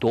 2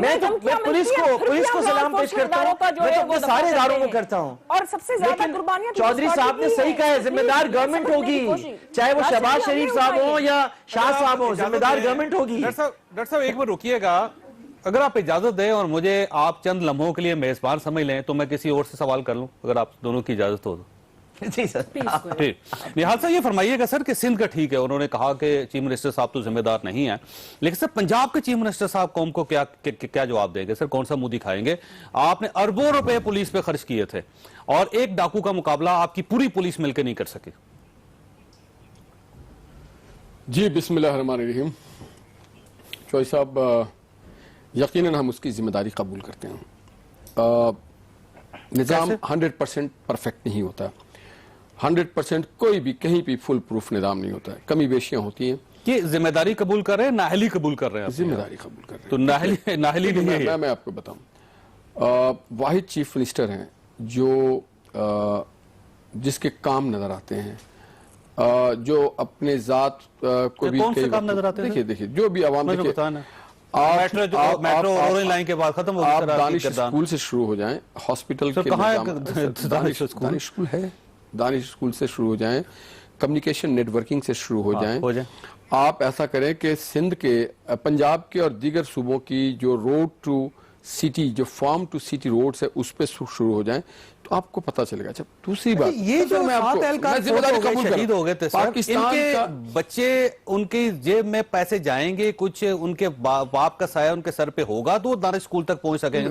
میں تو پولیس کو سلام پیش کرتا ہوں, میں تو اپنے سارے اداروں کو کرتا ہوں. اور سب سے زیادہ قربانیاں چودھری صاحب نے صحیح کہا ہے, ذمہ دار گورنمنٹ ہوگی, چاہے وہ شہباز شریف صاحب ہوں یا شاہ صاحب ہوں, ذمہ دار گورنمنٹ ہوگی. ڈاکٹر صاحب ایک بار رکیے گا, اگر آپ اجازت دیں اور مجھے آپ چند لمحوں کے لیے میزبان سمجھ لیں تو میں کسی اور سے سوال کر لوں, اگر آپ دونوں کی اجازت ہو. جی سر. نہال صاحب یہ فرمائیے گا سر کہ سندھ کا ٹھیک ہے, انہوں نے کہا کہ چیف منسٹر صاحب تو ذمہ دار نہیں ہیں, لیکن سر پنجاب کے چیف منسٹر صاحب قوم کو کیا جواب دیں گے سر, کون سا منہ دکھائیں گے؟ آپ نے اربوں روپے پولیس پہ خرچ کیے تھے اور ایک ڈاکو کا مقابلہ آپ کی پوری پولیس مل کے نہیں کر سکی. جی بسم اللہ الرحمن الرحیم. چوہدری صاحب یقیناً ہم اس کی ذمہ داری قبول کرتے ہیں. نظام 100% پرفیکٹ نہیں ہوتا, 100% کوئی بھی کہیں بھی فل پروف نظام نہیں ہوتا ہے, کمی بیشیاں ہوتی ہیں. یہ ذمہ داری قبول کر رہے ہیں, نااہلی قبول کر رہے ہیں؟ ذمہ داری قبول کر رہے ہیں. تو نااہلی نہیں ہے. میں آپ کو بتاؤں, واحد چیف منسٹر ہیں جو جس کے کام نظر آتے ہیں, جو اپنے ذات کو بھی کون سے کام نظر آتے ہیں؟ دیکھیے جو بھی عوام آپ دانش اسکول سے شروع ہو جائیں, ہاسپٹل کے دانش اسکول ہے, دانش اسکول سے شروع ہو جائیں, کمیونیکیشن نیٹ ورکنگ سے شروع ہو جائیں. آپ ایسا کریں کہ سندھ کے, پنجاب کے اور دیگر صوبوں کی جو روڈ ٹو سٹی, جو فارم ٹو سٹی روڈز ہے, اس پہ شروع ہو جائیں تو آپ کو پتا چلے گا. اچھا دوسری بات, یہ جو شہید ہو گئے تھے ان کے بچے, ان کی جیب میں پیسے جائیں گے, کچھ ان کے باپ کا سایہ ان کے سر پہ ہوگا تو وہ دانش اسکول تک پہنچ سکیں گے.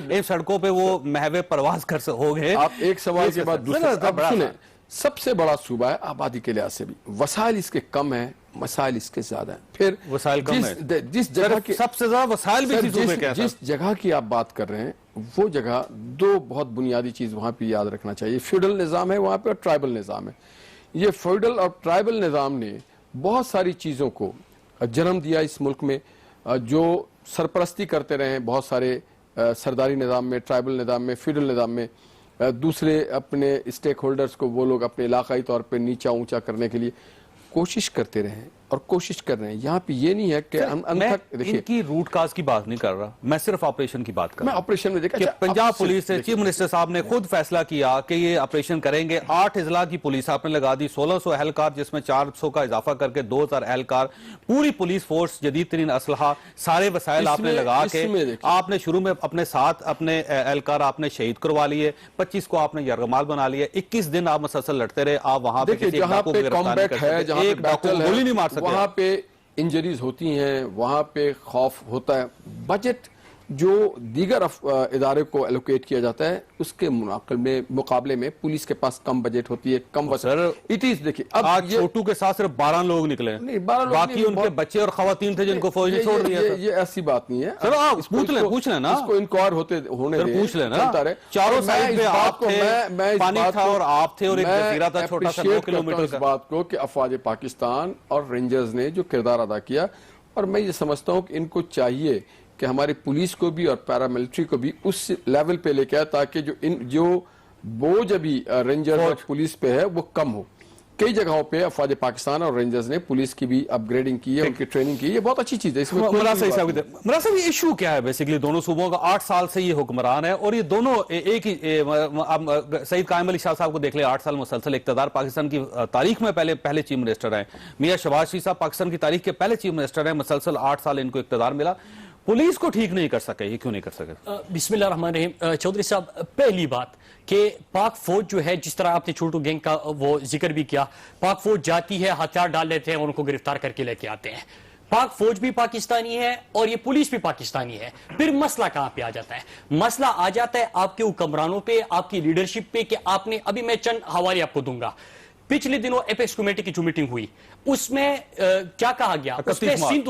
ان سڑکوں پہ وہ محو پرواز کر ہو گئے. آپ ایک سوال کے بعد دوسرا سنیں. سب سے بڑا صوبہ ہے آبادی کے لحاظ سے بھی, وسائل اس کے کم ہیں, مسائل اس کے زیادہ ہیں. پھر وسائل کم ہیں, جس جگہ کی سب سے زیادہ وسائل بھی جس جگہ کی آپ بات کر رہے ہیں, وہ جگہ دو بہت بنیادی چیز وہاں پہ یاد رکھنا چاہیے. فیوڈل نظام ہے وہاں پہ اور ٹرائبل نظام ہے. یہ فیوڈل اور ٹرائبل نظام نے بہت ساری چیزوں کو جنم دیا اس ملک میں, جو سرپرستی کرتے رہے ہیں بہت سارے سرداری نظام میں, ٹرائبل نظام میں, فیوڈل نظام میں. دوسرے اپنے اسٹیک ہولڈرز کو وہ لوگ اپنے علاقائی طور پہ نیچا اونچا کرنے کے لیے کوشش کرتے رہے ہیں اور کوشش کر رہے ہیں. یہاں پہ یہ نہیں ہے کہ ان کی روٹ کاز کی بات نہیں کر رہا, میں صرف آپریشن کی بات کر رہا ہوں. میں آپریشن میں دیکھا کہ پنجاب پولیس سے چیف منسٹر صاحب نے خود فیصلہ کیا کہ یہ آپریشن کریں گے. 8 اضلاع کی پولیس آپ نے لگا دی, 1600 اہلکار, جس میں 400 کا اضافہ کر کے 2000 اہلکار, پوری پولیس فورس, جدید ترین اسلحہ, سارے وسائل آپ نے لگا کے آپ نے شروع میں اپنے ساتھ اپنے اہلکار آپ نے شہید کروا لیے, 25 کو آپ نے یرغمال بنا لیے, 21 دن آپ مسلسل لڑتے رہے. آپ وہاں پہ کسی ڈاکو کو گرفتار نہیں کر سکتے, ایک ڈاکو کو گولی نہیں مار سکتے. وہاں پہ انجریز ہوتی ہیں, وہاں پہ خوف ہوتا ہے. بجٹ جو دیگر ادارے کو ایلوکیٹ کیا جاتا ہے اس کے مقابلے میں پولیس کے پاس کم بجٹ ہوتی ہے, کم وسائل. دیکھیے آج چھوٹو کے ساتھ صرف 12 لوگ نکلے, باقی ان کے بچے اور خواتین تھے جن کو فوج نے چھوڑ دیا. یہ ایسی بات نہیں ہے. سر آپ پوچھ لیں نا, اس کو انکوائر ہونے دیں, پوچھ لیں نا. چاروں سائڈ پہ آپ تھے, پانی تھا اور آپ تھے, اور ایک جزیرہ تھا چھوٹا سا 9 کلومیٹر کا. اس بات کو کہ افواج پاکستان اور رینجرز نے جو کردار ادا کیا, اور میں یہ سمجھتا ہوں کہ ان کو چاہیے کہ ہماری پولیس کو بھی اور پیراملٹری کو بھی اس لیول پہ لے کے آئے تاکہ جو بوجھ ابھی رینجر اور پولیس پہ ہے وہ کم ہو. کئی جگہوں پہ افواج پاکستان اور رینجرز نے پولیس کی بھی اپ گریڈنگ کی ہے, ان کی ٹریننگ کی ہے, یہ بہت اچھی چیز ہے. اس میں مراد صاحب یہ ایشو کیا ہے بیسیکلی دونوں صوبوں کا؟ 8 سال سے یہ حکمران ہے اور یہ دونوں ایک ہی, سعید قائم علی شاہ صاحب کو دیکھ لیں, 8 سال مسلسل اقتدار, پاکستان کی تاریخ میں پہلے چیف منسٹر ہیں. میاں شہباز شریف صاحب پاکستان کی تاریخ کے پہلے چیف منسٹر ہیں, مسلسل 8 سال ان کو اقتدار ملا. پولیس کو ٹھیک نہیں کر سکے, یہ کیوں نہیں کر سکے؟ بسم اللہ الرحمن الرحیم. چودھری صاحب پہلی بات کہ پاک فوج جو ہے, جس طرح آپ نے چھوٹو گینگ کا وہ ذکر بھی کیا, پاک فوج جاتی ہے, ہتھیار ڈال لیتے ہیں اور ان کو گرفتار کر کے لے کے آتے ہیں. پاک فوج بھی پاکستانی ہے اور یہ پولیس بھی پاکستانی ہے. پھر مسئلہ کہاں پہ آ جاتا ہے؟ مسئلہ آ جاتا ہے آپ کے حکمرانوں پہ, آپ کی لیڈرشپ پہ, کہ آپ نے, ابھی میں چند حوالے آپ کو دوں گا. پچھلے دنوں ایپیکس کمیٹی کی جو میٹنگ ہوئی اس میں کیا کہا گیا, اس میں سندھ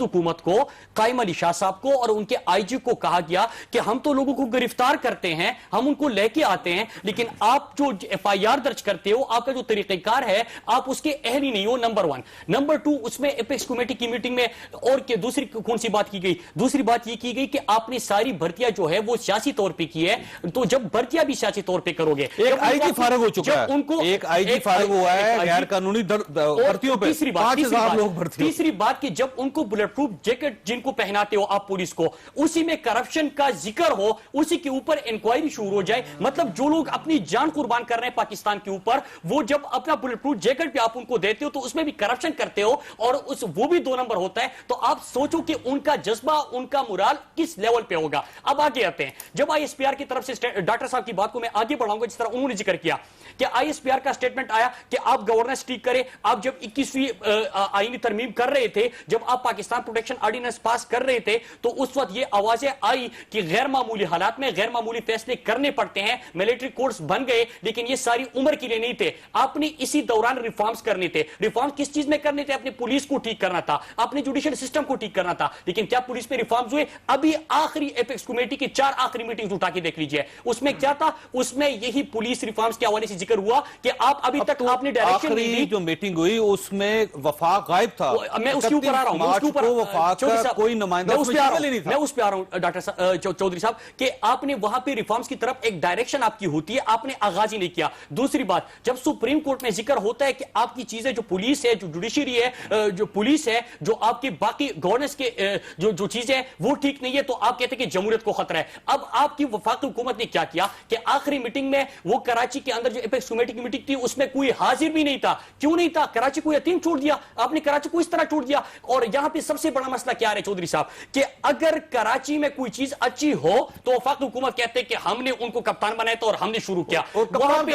حکومت کو قائم علی شاہ صاحب کو اور ان کے آئی جی کو کہا گیا کہ ہم تو لوگوں کو گرفتار کرتے ہیں, ہم ان کو لے کے آتے ہیں, لیکن آپ جو ایف آئی آر درج کرتے ہو, آپ کا جو طریقہ کار ہے, آپ اس کے اہل ہی نہیں ہو. نمبر 1. نمبر 2, اس میں ایپیکس کمیٹی کی میٹنگ میں اور دوسری کون سی بات کی گئی؟ دوسری بات یہ کی گئی کہ آپ نے ساری بھرتیاں جو ہے وہ سیاسی طور پہ کی ہے, تو جب بھرتیاں بھی سیاسی طور پہ کرو گے, ایک آئی جی فارغ ہو چکا ہے, ان کو ایک آئی جی فارغ ہوا ہے غیر قانونی بھرتیوں پہ، 5,000 لوگ بھرتی. تیسری بات کہ جب ان کو بلٹ پروف جیکٹ جن کو پہناتے ہو آپ پولیس کو، اسی میں کرپشن کا ذکر ہو، اسی کے اوپر انکوائری شروع ہو جائے. مطلب جو لوگ اپنی جان قربان کر رہے ہیں پاکستان کے اوپر، وہ جب اپنا بلٹ پروف جیکٹ بھی آپ ان کو دیتے ہو تو اس میں بھی کرپشن کرتے ہو اور وہ بھی 2 نمبر ہوتا ہے. تو آپ سوچو کہ ان کا جذبہ، ان کا مرال کس لیول پہ ہوگا. اب آگے آتے ہیں، جب آئی ایس پی آر کی طرف سے ڈاکٹر صاحب کی بات کو میں آگے بڑھاؤں گا، جس طرح انہوں نے ذکر کیا کہ آئی ایس پی آر کا سٹیٹمنٹ آیا کہ آپ گورننس ٹھیک کریں. آپ جب 21ویں آئینی ترمیم کر رہے تھے، جب آپ پاکستان پروٹیکشن آرڈیننس پاس کر رہے تھے، تو اس وقت یہ آوازیں آئی کہ غیر معمولی حالات میں غیر معمولی فیصلے کرنے پڑتے ہیں، ملٹری کورٹس بن گئے، لیکن یہ ساری عمر کے لیے نہیں تھے. آپ نے اسی دوران ریفارمز کرنے تھے. ریفارم کس چیز میں کرنے تھے؟ اپنے پولیس کو ٹھیک کرنا تھا، اپنے جوڈیشل سسٹم کو ٹھیک کرنا تھا. لیکن کیا پولیس میں ریفارمز ہوئے؟ ابھی آخری ایپیکس کمیٹی کی 4 آخری میٹنگز اٹھا کے دیکھ لیجئے، اس میں کیا تھا؟ اس میں یہی پولیس ریفارمز کے حوالے سے ذکر ہوا کہ آپ ابھی تک آپ نے ڈائریکشن نہیں دی. جو میٹنگ ہوئی اس میں وفاق غائب تھا. میں اس کے اوپر آ رہا ہوں، مارچ کو وفاق کا کوئی نمائندہ اس میں شامل نہیں تھا. میں اس پہ آ رہا ہوں ڈاکٹر چودھری صاحب کہ آپ نے وہاں پہ ریفارمز کی طرف ایک ڈائریکشن آپ کی ہوتی ہے، آپ نے آغاز ہی نہیں کیا. دوسری بات، جب سپریم کورٹ میں ذکر ہوتا ہے کہ آپ کی چیزیں جو پولیس ہے، جو جوڈیشری ہے، جو پولیس ہے، جو آپ کی باقی گورننس کے جو چیزیں ہیں وہ ٹھیک نہیں ہے، تو آپ کہتے ہیں کہ جمہوریت کو خطرہ ہے. اب آپ کی وفاقی حکومت نے کیا کیا کہ آخری میٹنگ میں وہ کراچی کے اندر جو ایپیکس کمیٹی کی میٹنگ تھی اس میں کوئی حاضر بھی نہیں تھا. کیوں نہیں تھا؟ کراچی کو یتیم چھوڑ دیا آپ نے، کراچی کو اس طرح چھوڑ دیا. اور یہاں پہ سب سے بڑا مسئلہ کیا ہے چودھری صاحب کہ اگر کراچی میں کوئی چیز اچھی ہو تو وفاقی حکومت کہتے ہیں کہ ہم نے ان کو کپتان بنایا تھا اور ہم نے شروع کیا. اور کپتان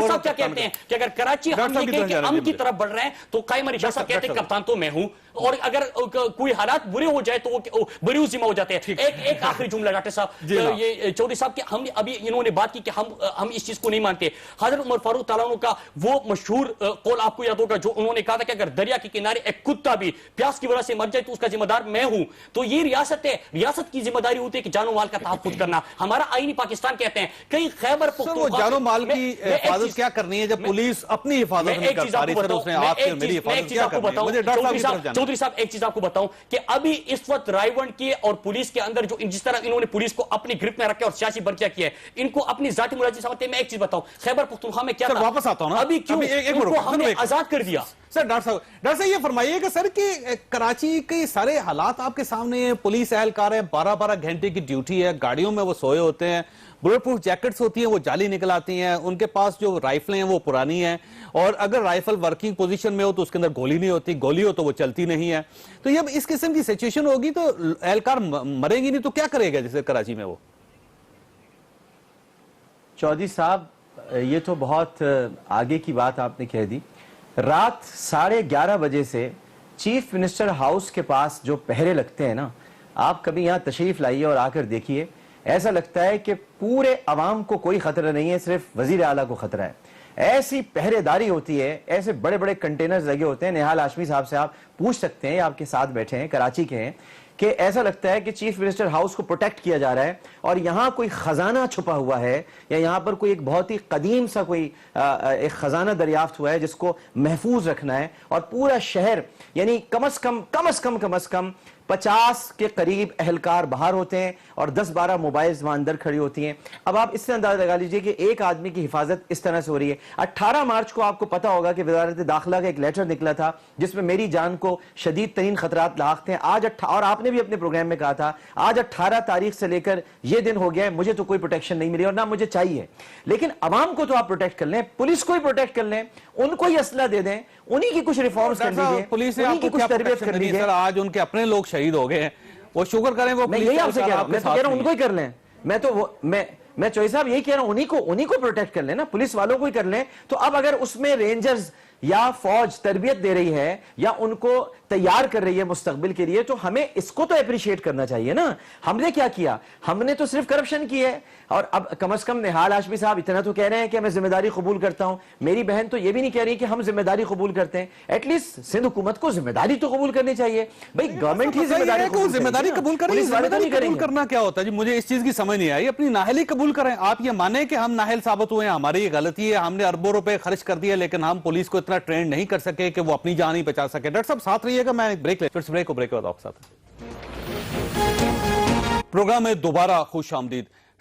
صاحب کیا کہتے ہیں کہ اگر کراچی ہم نے کہے کہ امن کی طرف بڑھ رہے ہیں تو قائم علی شاہ صاحب کہتے ہیں کپتان تو میں ہوں، اور اگر کوئی حالات برے ہو جائے تو وہ بری ذمہ ہو جاتے ہیں. ایک آخری جملہ ڈاکٹر صاحب، یہ چودھری صاحب کہ ہم نے ابھی انہوں نے بات کی کہ ہم اس چیز کو نہیں مانتے. حضرت عمر فاروق تعالیٰ عنہ کا وہ مشہور قول آپ کو یاد ہوگا جو انہوں نے کہا تھا کہ اگر دریا کے کنارے ایک کتا بھی پیاس کی وجہ سے مر جائے تو اس کا ذمہ دار میں ہوں. تو یہ ریاست ہے، ریاست کی ذمہ داری ہوتی ہے کہ جان و مال کا تحفظ کرنا. ہمارا آئینی پاکستان کہتے ہیں کئی خیبر پختونخوا جان و مال کی حفاظت کیا کرنی ہے جب پولیس اپنی حفاظت نہیں کر پا رہی؟ سر اس نے آپ کے میری حفاظت کیا کرنی ہے؟ مجھے ڈاکٹر صاحب کی طرف جانا. چودھری صاحب ایک چیز آپ کو بتاؤں کہ ابھی اس وقت رائیونڈ کی اور پولیس کے اندر جو جس طرح انہوں نے پولیس کو اپنی گرفت میں رکھا اور سیاسی برقیہ کیا ہے، ان کو اپنی ذاتی ملازمت سمجھتے ہیں. میں ایک چیز بتاؤں، خیبر پختونخوا میں کیا تھا؟ واپس آتا ہوں نا، ابھی کیوں ان کو ہم نے آزاد کر دیا؟ سر ڈاکٹر صاحب یہ فرمائیے کہ سر کہ کراچی کے سارے حالات آپ کے سامنے ہیں. پولیس اہلکار ہیں، 12 گھنٹے کی ڈیوٹی ہے، گاڑیوں میں وہ سوئے ہوتے ہیں، بلٹ پروف جیکٹس ہوتی ہیں وہ جعلی نکل آتی ہیں، ان کے پاس جو رائفلیں ہیں وہ پرانی ہیں، اور اگر رائفل ورکنگ پوزیشن میں ہو تو اس کے اندر گولی نہیں ہوتی، گولی ہو تو وہ چلتی نہیں ہے. تو جب اس قسم کی سچویشن ہوگی تو اہلکار مریں گی نہیں تو کیا کرے گا جیسے کراچی میں؟ وہ چودھری صاحب یہ تو بہت آگے کی بات آپ نے کہہ دی. رات 11:30 بجے سے چیف منسٹر ہاؤس کے پاس جو پہرے لگتے ہیں نا، آپ کبھی یہاں تشریف لائیے اور آ کر دیکھیے، ایسا لگتا ہے کہ پورے عوام کو کوئی خطرہ نہیں ہے، صرف وزیر اعلیٰ کو خطرہ ہے. ایسی پہرے داری ہوتی ہے، ایسے بڑے بڑے کنٹینرز لگے ہوتے ہیں. نہال ہاشمی صاحب سے آپ پوچھ سکتے ہیں، آپ کے ساتھ بیٹھے ہیں، کراچی کے ہیں، کہ ایسا لگتا ہے کہ چیف منسٹر ہاؤس کو پروٹیکٹ کیا جا رہا ہے اور یہاں کوئی خزانہ چھپا ہوا ہے، یا یہاں پر کوئی ایک بہت ہی قدیم سا کوئی ایک خزانہ دریافت ہوا ہے جس کو محفوظ رکھنا ہے. اور پورا شہر یعنی کم از کم 50 کے قریب اہلکار باہر ہوتے ہیں اور 10-12 موبائلز وہاں اندر کھڑی ہوتی ہیں. اب آپ اس سے اندازہ لگا لیجئے کہ ایک آدمی کی حفاظت اس طرح سے ہو رہی ہے. 18 مارچ کو آپ کو پتا ہوگا کہ وزارت داخلہ کا ایک لیٹر نکلا تھا جس میں میری جان کو شدید ترین خطرات لاحق تھے. اور آپ نے بھی اپنے پروگرام میں کہا تھا آج 18 تاریخ سے لے کر یہ دن ہو گیا ہے، مجھے تو کوئی پروٹیکشن نہیں ملی اور نہ مجھے چاہیے. لیکن عوام کو تو آپ پروٹیکٹ کر لیں، پولیس کو ہی پروٹیکٹ کر لیں، ان کو ہی اسلحہ دے دیں، انہی کی کچھ ریفارمز کر دیجئے، پولیس نے انہی آپ کی کو کچھ کیا تربیت کر پروٹیکشن دی؟ دیجئے. سر آج ان کے اپنے لوگ شہید ہو گئے ہیں، وہ شکر کریں وہ میں یہی آپ سے کہہ رہا ہوں، میں تو کہہ رہا ہوں ان کو ہی کر لیں. میں چوہدری صاحب یہی کہہ رہا ہوں انہی کو پروٹیکٹ کر لیں نا، پولیس والوں کو ہی کر لیں. تو اب اگر اس میں رینجرز یا فوج تربیت دے رہی ہے یا ان کو تیار کر رہی ہے مستقبل کے لیے، تو ہمیں اس کو تو اپریشیٹ کرنا چاہیے نا. ہم نے کیا کیا؟ ہم نے تو صرف کرپشن کی ہے. اور اب کم از کم نہال ہاشمی صاحب اتنا تو کہہ رہے ہیں کہ میں ذمہ داری قبول کرتا ہوں. میری بہن تو یہ بھی نہیں کہہ رہی کہ ہم ذمہ داری قبول کرتے ہیں. ایٹ لیسٹ سندھ حکومت کو ذمہ داری تو قبول کرنی چاہیے. بھائی گورنمنٹ ہی ذمہ داری قبول کریں. ذمہ داری قبول کرنا کیا ہوتا ہے جی؟ مجھے اس چیز کی سمجھ نہیں آئی. اپنی نااہلی قبول کریں. آپ یہ مانیں کہ ہم نااہل ثابت ہوئے ہیں، ہماری یہ غلطی ہے، ہم نے اربوں روپے خرچ کر دیے لیکن ہم پولیس کو اتنا ٹرین نہیں کر سکے کہ وہ اپنی جان ہی بچا سکے. ڈاکٹر صاحب ساتھ رہیے گا، میں ایک بریک کے بعد آپ کے ساتھ پروگرام میں دوبارہ خوش آمدید.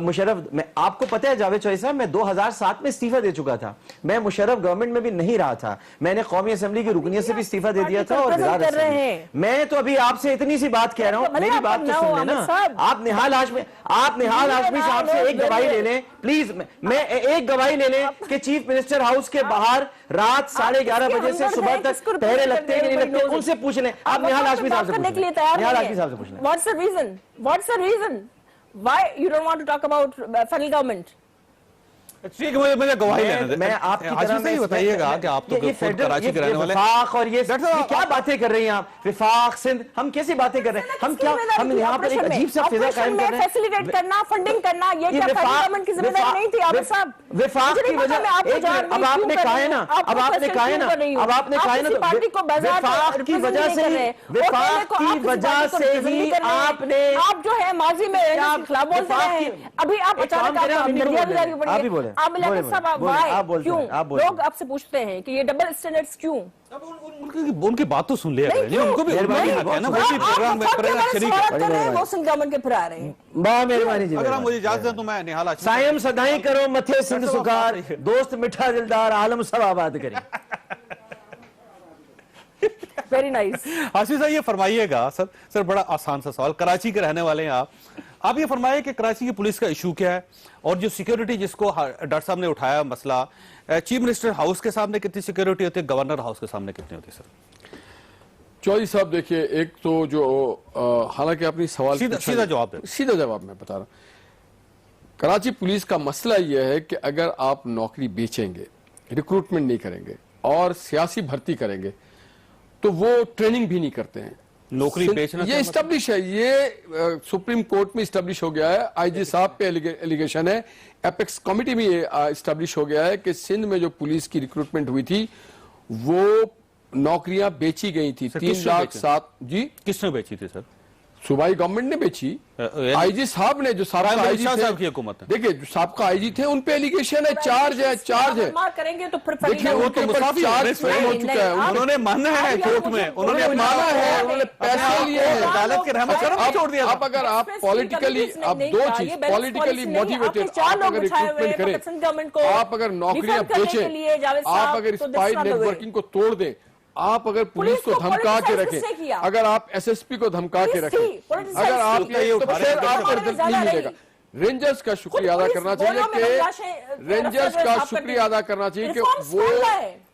مشرف میں آپ کو پتہ ہے جاوید چوہدری صاحب میں 2007 میں استعفیٰ دے چکا تھا. میں مشرف گورنمنٹ میں بھی نہیں رہا تھا. میں نے قومی اسمبلی کی رکنیت سے بھی استعفیٰ دے دیا تھا اور میں تو ابھی آپ سے اتنی سی بات کہہ رہا ہوں, میری بات تو سن لیں نا. آپ نہال ہاشمی صاحب سے ایک گواہی لے لیں پلیز, میں ایک گواہی لے لیں کہ چیف منسٹر ہاؤس کے باہر رات 11:30 بجے سے صبح تک پہرے لگتے ہیں کہ نہیں لگتے, ان سے پوچھ لیں. آپ نہال ہاشمی صاحب سے پوچھ لیں, نہال ہاشمی صاحب سے پوچھ لیں. What's the reason why you don't want to talk about federal government? ٹھیک ہے, مجھے گواہی لینے دیں. میں آپ کی طرح سے ہی بتائیے گا کہ آپ تو خود کراچی کے رہنے والے وفاق اور یہ کیا باتیں کر رہی ہیں آپ, وفاق سندھ, ہم کیسی باتیں کر رہے ہیں, ہم کیا, ہم یہاں پر ایک عجیب سا فضا قائم کر رہے ہیں. فیسیلیٹیٹ کرنا, فنڈنگ کرنا, یہ کیا فیڈرل گورنمنٹ کی ذمہ داری نہیں تھی عابد صاحب؟ وفاق کی وجہ, اب آپ نے کہا ہے نا, اب آپ نے کہا ہے نا, اب آپ نے کہا ہے نا, وفاق کی وجہ سے ہی, وفاق کی وجہ سے ہی آپ نے, آپ جو ہے ماضی میں خلاف بولتے ہیں, ابھی آپ اچانک آپ بھی بولیں, لوگ آپ سے پوچھتے ہیں کہ یہ ڈبل اسٹینڈرڈز کیوں؟ ان کی بات تو سن لیا کریں, ان کو بھی پروگرام میں وہ سندھ گورنمنٹ کے پھر آ رہے ہیں. مہربانی جی, اگر آپ مجھے اجازت دیں تو میں نہال ہاشمی سائم صدائیں کرو متھے سندھ سکار, دوست مٹھا دلدار عالم سب آباد کریں. Very nice. ہاشمی صاحب یہ فرمائیے گا, سر بڑا آسان سا سوال, کراچی کے رہنے والے ہیں آپ یہ فرمائیے کہ کراچی کی پولیس کا ایشو کیا ہے, اور جو سیکیورٹی جس کو ڈاکٹر صاحب نے اٹھایا مسئلہ, چیف منسٹر ہاؤس کے سامنے کتنی سیکیورٹی ہوتی ہے, گورنر ہاؤس کے سامنے کتنی ہوتی ہے سر؟ چوہدری صاحب دیکھیے, ایک تو جو حالانکہ اپنی سوال سیدھا جواب دیں. سیدھا جواب میں بتا رہا ہوں. کراچی پولیس کا مسئلہ یہ ہے کہ اگر آپ نوکری بیچیں گے, ریکروٹمنٹ نہیں کریں گے اور سیاسی بھرتی کریں گے تو وہ ٹریننگ بھی نہیں کرتے ہیں. نوکری بیچنا یہ اسٹیبلش ہے, یہ سپریم کورٹ میں اسٹیبلش ہو گیا ہے, آئی جی صاحب پہ ایلیگیشن ہے, ایپیکس کمیٹی میں یہ اسٹیبلش ہو گیا ہے کہ سندھ میں جو پولیس کی ریکروٹمنٹ ہوئی تھی وہ نوکریاں بیچی گئی تھی. 3,07,000 جی کس نے بیچی تھی سر؟ صوبائی گورنمنٹ نے بیچی. آئی جی صاحب نے, جو سابقہ آئی جی تھے, دیکھیں جو سابقہ آئی جی تھے ان پہ ایلیگیشن ہے, چارج ہے. کریں گے تو دیکھیے وہ تو چارج فریم ہو چکا ہے, انہوں نے مانا ہے کورٹ میں, انہوں نے مانا ہے, انہوں نے پیسے لیے ہیں, عدالت کے رحمت کرم چھوڑ دیا. اب اگر آپ پولیٹیکلی, اب دو چیز, پولیٹیکلی موٹیویٹڈ آپ اگر ریکروٹمنٹ کریں, آپ اگر نوکریاں بیچیں, آپ اگر اسپائی نیٹ ورکنگ کو توڑ دیں, آپ اگر پولیس کو دھمکا کے رکھیں, اگر آپ ایس ایس پی کو دھمکا کے رکھیں, اگر آپ تو پھر آپ کو رزلٹ نہیں ملے گا. رینجرز کا شکریہ ادا کرنا چاہیے کہ رینجرز کا شکریہ ادا کرنا چاہیے کہ وہ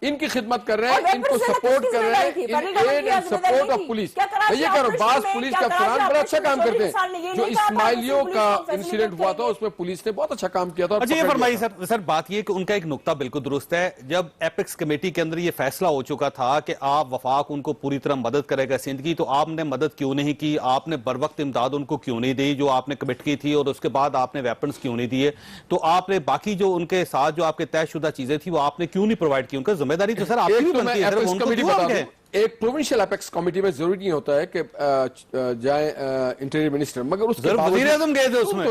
ان کی خدمت کر رہے ہیں, ان کو سپورٹ کر رہے ہیں, in aid and support of police. یہ کہہ رہا ہوں, بعض پولیس کے افسران بڑا اچھا کام کرتے ہیں. جو اسماعیلیوں کا انسیڈنٹ ہوا تھا اس میں پولیس نے بہت اچھا کام کیا تھا. اچھا یہ فرمائیے سر, بات یہ کہ ان کا ایک نقطہ بالکل درست ہے, جب ایپیکس کمیٹی کے اندر یہ فیصلہ ہو چکا تھا کہ آپ وفاق ان کو پوری طرح مدد کرے گا سندھ کی, تو آپ نے مدد کیوں نہیں کی, آپ نے بروقت امداد ان کو کیوں نہیں دی جو آپ نے کمٹ کی تھی, اور اس کے بعد آپ نے ویپنز کیوں نہیں دیے, تو آپ نے باقی جو ان کے ساتھ جو آپ کے طے شدہ چیزیں تھی وہ آپ نے کیوں نہیں پرووائڈ کی, ان کا ذمہ داری تو سر آپ کی بھی بنتی ہے. ایک پروونشل ایپیکس کمیٹی میں ضروری نہیں ہوتا ہے کہ جائیں انٹیریئر منسٹر, مگر اس کے بعد وزیر اعظم گئے تھے اس میں,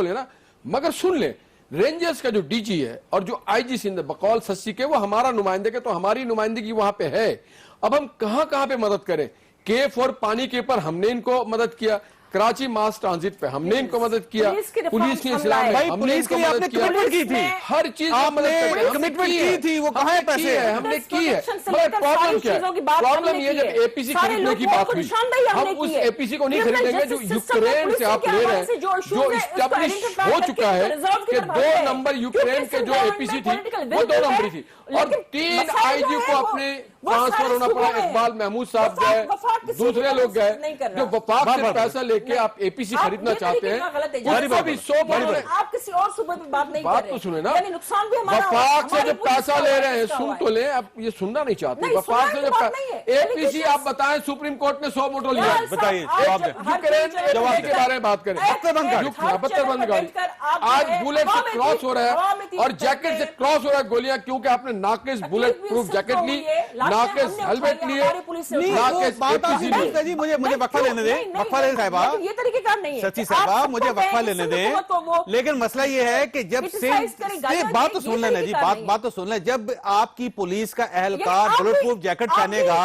مگر سن لیں رینجرز کا جو ڈی جی ہے اور جو آئی جی سندھ بقول سسی کے وہ ہمارا نمائندے کے, تو ہماری نمائندگی وہاں پہ ہے. اب ہم کہاں کہاں پہ مدد کریں, K4 پانی کے پر ہم نے ان کو مدد کیا, کراچی ماس ٹرانزٹ پہ ہم نے ان کو مدد کیا, پولیس کے اسلام میں ہم نے ان کو مدد کیا, ہر چیز کمٹمنٹ کی تھی, وہ کہاں ہے پیسے, ہم نے کی ہے. پرابلم کیا ہے, پرابلم یہ جب اے پی سی خریدنے کی بات ہوئی, ہم اس اے پی سی کو نہیں خریدیں گے جو یوکرین سے آپ لے رہے ہیں, جو اسٹیبلش ہو چکا ہے کہ 2 نمبر یوکرین کے جو اے پی سی تھی وہ 2 نمبری تھی, اور 3 آئی جی کو اپنے ٹرانسفر ہونا پڑا. اقبال محمود صاحب گئے, دوسرے لوگ گئے, جو وفاق سے پیسہ لے کے آپ اے پی سی خریدنا چاہتے ہیں. آپ کسی اور صوبے پہ بات نہیں کر رہے, بات تو سنیں نا, وفاق سے جب پیسہ لے رہے ہیں, سن تو لیں, اب یہ سننا نہیں چاہتے. وفاق سے جب اے پی سی آپ بتائیں سپریم کورٹ نے 100 موٹر لیا, بتائیے یوکرین کے بارے میں بات کریں, بہتر بند گاڑی آج بلیٹ سے کراس ہو رہا ہے اور جیکٹ سے کراس ہو رہا ہے گولیاں, کیونکہ آپ نے ناقص بلیٹ پروف جیکٹ لی, ناقص ہیلمٹ لیے, ناقص اے پی جی مجھے وقفہ لینے دیں، وقفہ لینے صاحبہ، یہ طریقہ کار نہیں ہے سچی صاحبہ مجھے وقفہ لینے دیں، لیکن مسئلہ یہ ہے کہ جب بات تو سن لیں جی، بات تو سن لیں، جب آپ کی پولیس کا اہلکار بلٹ پروف جیکٹ پہنے گا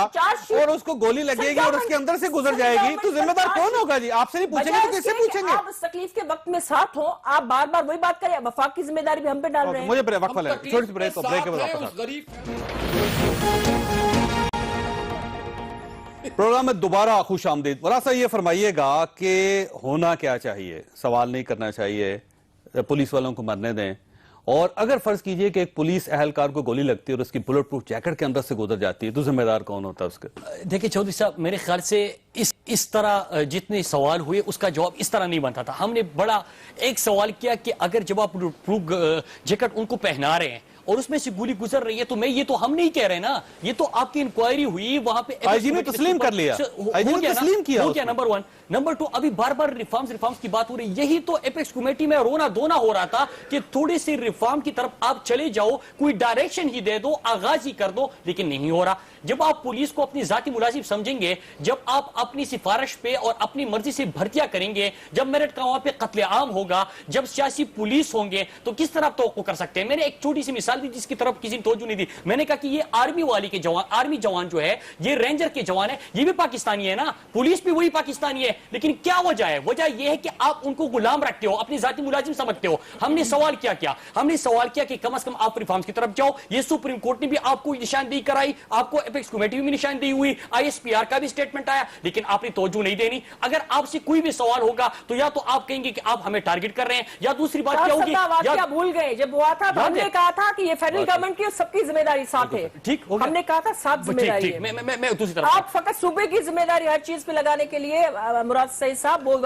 اور اس کو گولی لگے گی اور اس کے اندر سے گزر جائے گی تو ذمہ دار کون ہوگا جی؟ آپ سے نہیں پوچھیں گے تو کس سے پوچھیں گے؟ آپ اس تکلیف کے وقت میں ساتھ ہوں، آپ بار بار وہی بات کریں، وفاق کی ذمہ داری بھی ہم پہ ڈال رہے ہیں. مجھے وقفہ لینا، چھوٹی سی بریک کے بعد واپس پروگرام میں دوبارہ خوش آمدید. ورا صاحب یہ فرمائیے گا کہ ہونا کیا چاہیے؟ سوال نہیں کرنا چاہیے، پولیس والوں کو مرنے دیں، اور اگر فرض کیجئے کہ ایک پولیس اہلکار کو گولی لگتی ہے اور اس کی بلٹ پروف جیکٹ کے اندر سے گزر جاتی ہے تو ذمہ دار کون ہوتا ہے اس کے؟ دیکھیں چودھری صاحب، میرے خیال سے اس طرح جتنے سوال ہوئے اس کا جواب اس طرح نہیں بنتا تھا. ہم نے بڑا ایک سوال کیا کہ اگر جب آپ پروف جیکٹ ان کو پہنا رہے ہیں اور اس میں سے گولی گزر رہی ہے تو یہ تو ہم نہیں کہہ رہے نا، یہ تو آپ کی انکوائری ہوئی وہاں پہ آئی جی نے تسلیم کر لیا، آئی جی نے تسلیم کیا. ہو گیا نمبر 1. نمبر 2 ابھی بار بار ریفارمز کی بات ہو رہی، یہی تو ایپیکس کمیٹی میں رونا دھونا ہو رہا تھا کہ تھوڑی سی ریفارم کی طرف آپ چلے جاؤ، کوئی ڈائریکشن ہی دے دو، آغاز ہی کر دو، لیکن نہیں ہو رہا. جب آپ پولیس کو اپنی ذاتی ملازم سمجھیں گے، جب آپ اپنی سفارش پہ اور اپنی مرضی سے بھرتیاں کریں گے، جب میرٹ کا وہاں پہ قتل عام ہوگا، جب سیاسی پولیس ہوں گے تو کس طرح توقع کر سکتے ہیں؟ میں نے ایک چھوٹی سی مثال دی جس کی طرف کسی نے توجہ نہیں دی. میں نے کہا کہ یہ آرمی جوان جو ہے، یہ رینجر کے جوان ہے، یہ بھی پاکستانی ہے نا، پولیس بھی وہی پاکستانی ہے، لیکن کیا وجہ ہے؟ وجہ یہ ہے کہ آپ ان کو غلام رکھتے ہو، اپنی ذاتی ملازم سمجھتے ہو. ہم نے سوال کیا ہم نے سوال کیا کہ کم از کم آپ ریفارمز کی طرف جاؤ. یہ سپریم کورٹ نے بھی آپ کو نشاندہی کرائی، آپ کو ایپیکس کمیٹی بھی نشاندہی ہوئی، ISPR کا بھی سٹیٹمنٹ آیا، لیکن آپ نے توجہ نہیں دینی. اگر آپ سے کوئی بھی سوال ہوگا تو یا تو آپ کہیں گے کہ آپ ہمیں ٹارگٹ کر رہے ہیں، یا دوسری بات کیا ہوگی، واقعہ بھول گئے جب ہوا تھا تو ہم نے کہا تھا کہ یہ فیڈرل گورنمنٹ کی سب کی ذمہ داری ساتھ ہے. ٹھیک ہو گیا، ہم نے کہا تھا ساتھ ذمہ داری ہے. میں دوسری طرف آپ فقط صوبے کی ذمہ داری ہر چیز پہ لگانے کے لیے مراد سعید صاحب وہ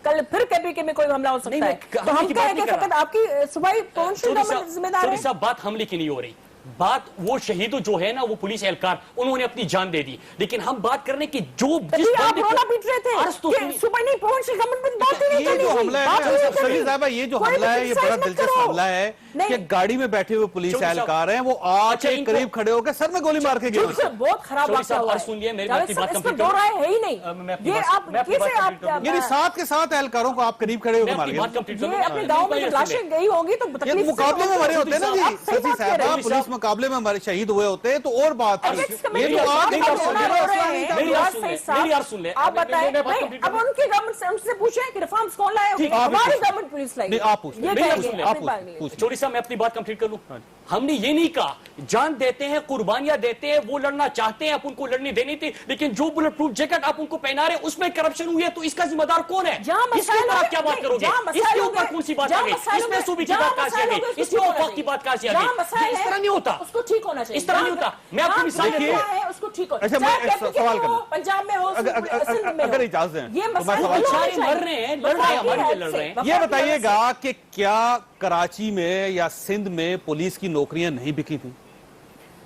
کل پھر KPK میں کوئی حملہ ہو سکتا ہے تو ہم کہیں گے فقط آپ کی صوبائی کونسل گورنمنٹ ذمہ دار ہے. بات حملے کی نہیں ہو رہی، بات وہ شہید جو ہے نا، وہ پولیس اہلکار انہوں نے اپنی جان دے دی، لیکن ہم بات کرنے کی جو آپ رونا پیٹ رہے تھے کہ صوبائی نہیں کونسل گورنمنٹ بات ہی نہیں کرنی. یہ جو حملہ ہے سلی صاحبہ، یہ جو حملہ ہے یہ بڑا دلچسپ حملہ ہے کہ گاڑی میں بیٹھے ہوئے پولیس اہلکار ہیں، وہ آج کے قریب کھڑے ہو کے سر میں گولی مار کے گئے. بہت خراب واقعہ ہوا ہے، اس میں دو رائے ہے ہی نہیں. یہ آپ کیسے آپ یعنی ساتھ کے ساتھ اہلکاروں کو آپ قریب کھڑے ہو کے مار گئے. یہ اپنے گاؤں میں لاشیں گئی ہوں گی تو یہ مقابلے میں ہمارے ہوتے ہیں نا جی سچی صاحبہ، پولیس مقابلے میں ہمارے شہید ہوئے ہوتے ہیں تو اور بات ہے. یہ جو آپ بتائیں، اب ان کی گورنمنٹ سے پوچھیں کہ ریفارمز کون لائے؟ ہماری گورنمنٹ پولیس لائی. آپ پوچھیں. چوری صاحب میں اپنی بات کمپلیٹ کر لوں. ہم نے یہ نہیں کہا جان دیتے ہیں، قربانیاں دیتے ہیں، وہ لڑنا چاہتے ہیں، آپ ان کو لڑنے دینی تھی، لیکن جو بلٹ پروف جیکٹ آپ ان کو پہنا رہے ہیں اس میں کرپشن ہوئی ہے تو اس کا ذمہ دار کون ہے؟ اس کے اوپر آپ کیا بات کرو گے؟ اس کے اوپر کون سی بات آ گئی؟ اس میں صوبے کی بات کہاں سے آ گئی؟ اس میں وفاق کی بات کہاں سے آ گئی؟ اس طرح نہیں ہوتا، اس کو ٹھیک ہونا چاہیے. اس طرح نہیں ہوتا. میں آپ کو مثال دیتا ہوں، اس کو ٹھیک ہونا اچھا میں سوال کروں، پنجاب میں ہو، اگر اجازت ہیں یہ تو میں سوال لڑ رہے ہیں، لڑ رہے ہیں، ہمارے لیے لڑ رہے ہیں. یہ بتائیے گا کہ کیا کراچی میں یا سندھ میں پولیس کی نوکریاں نہیں بکی تھیں؟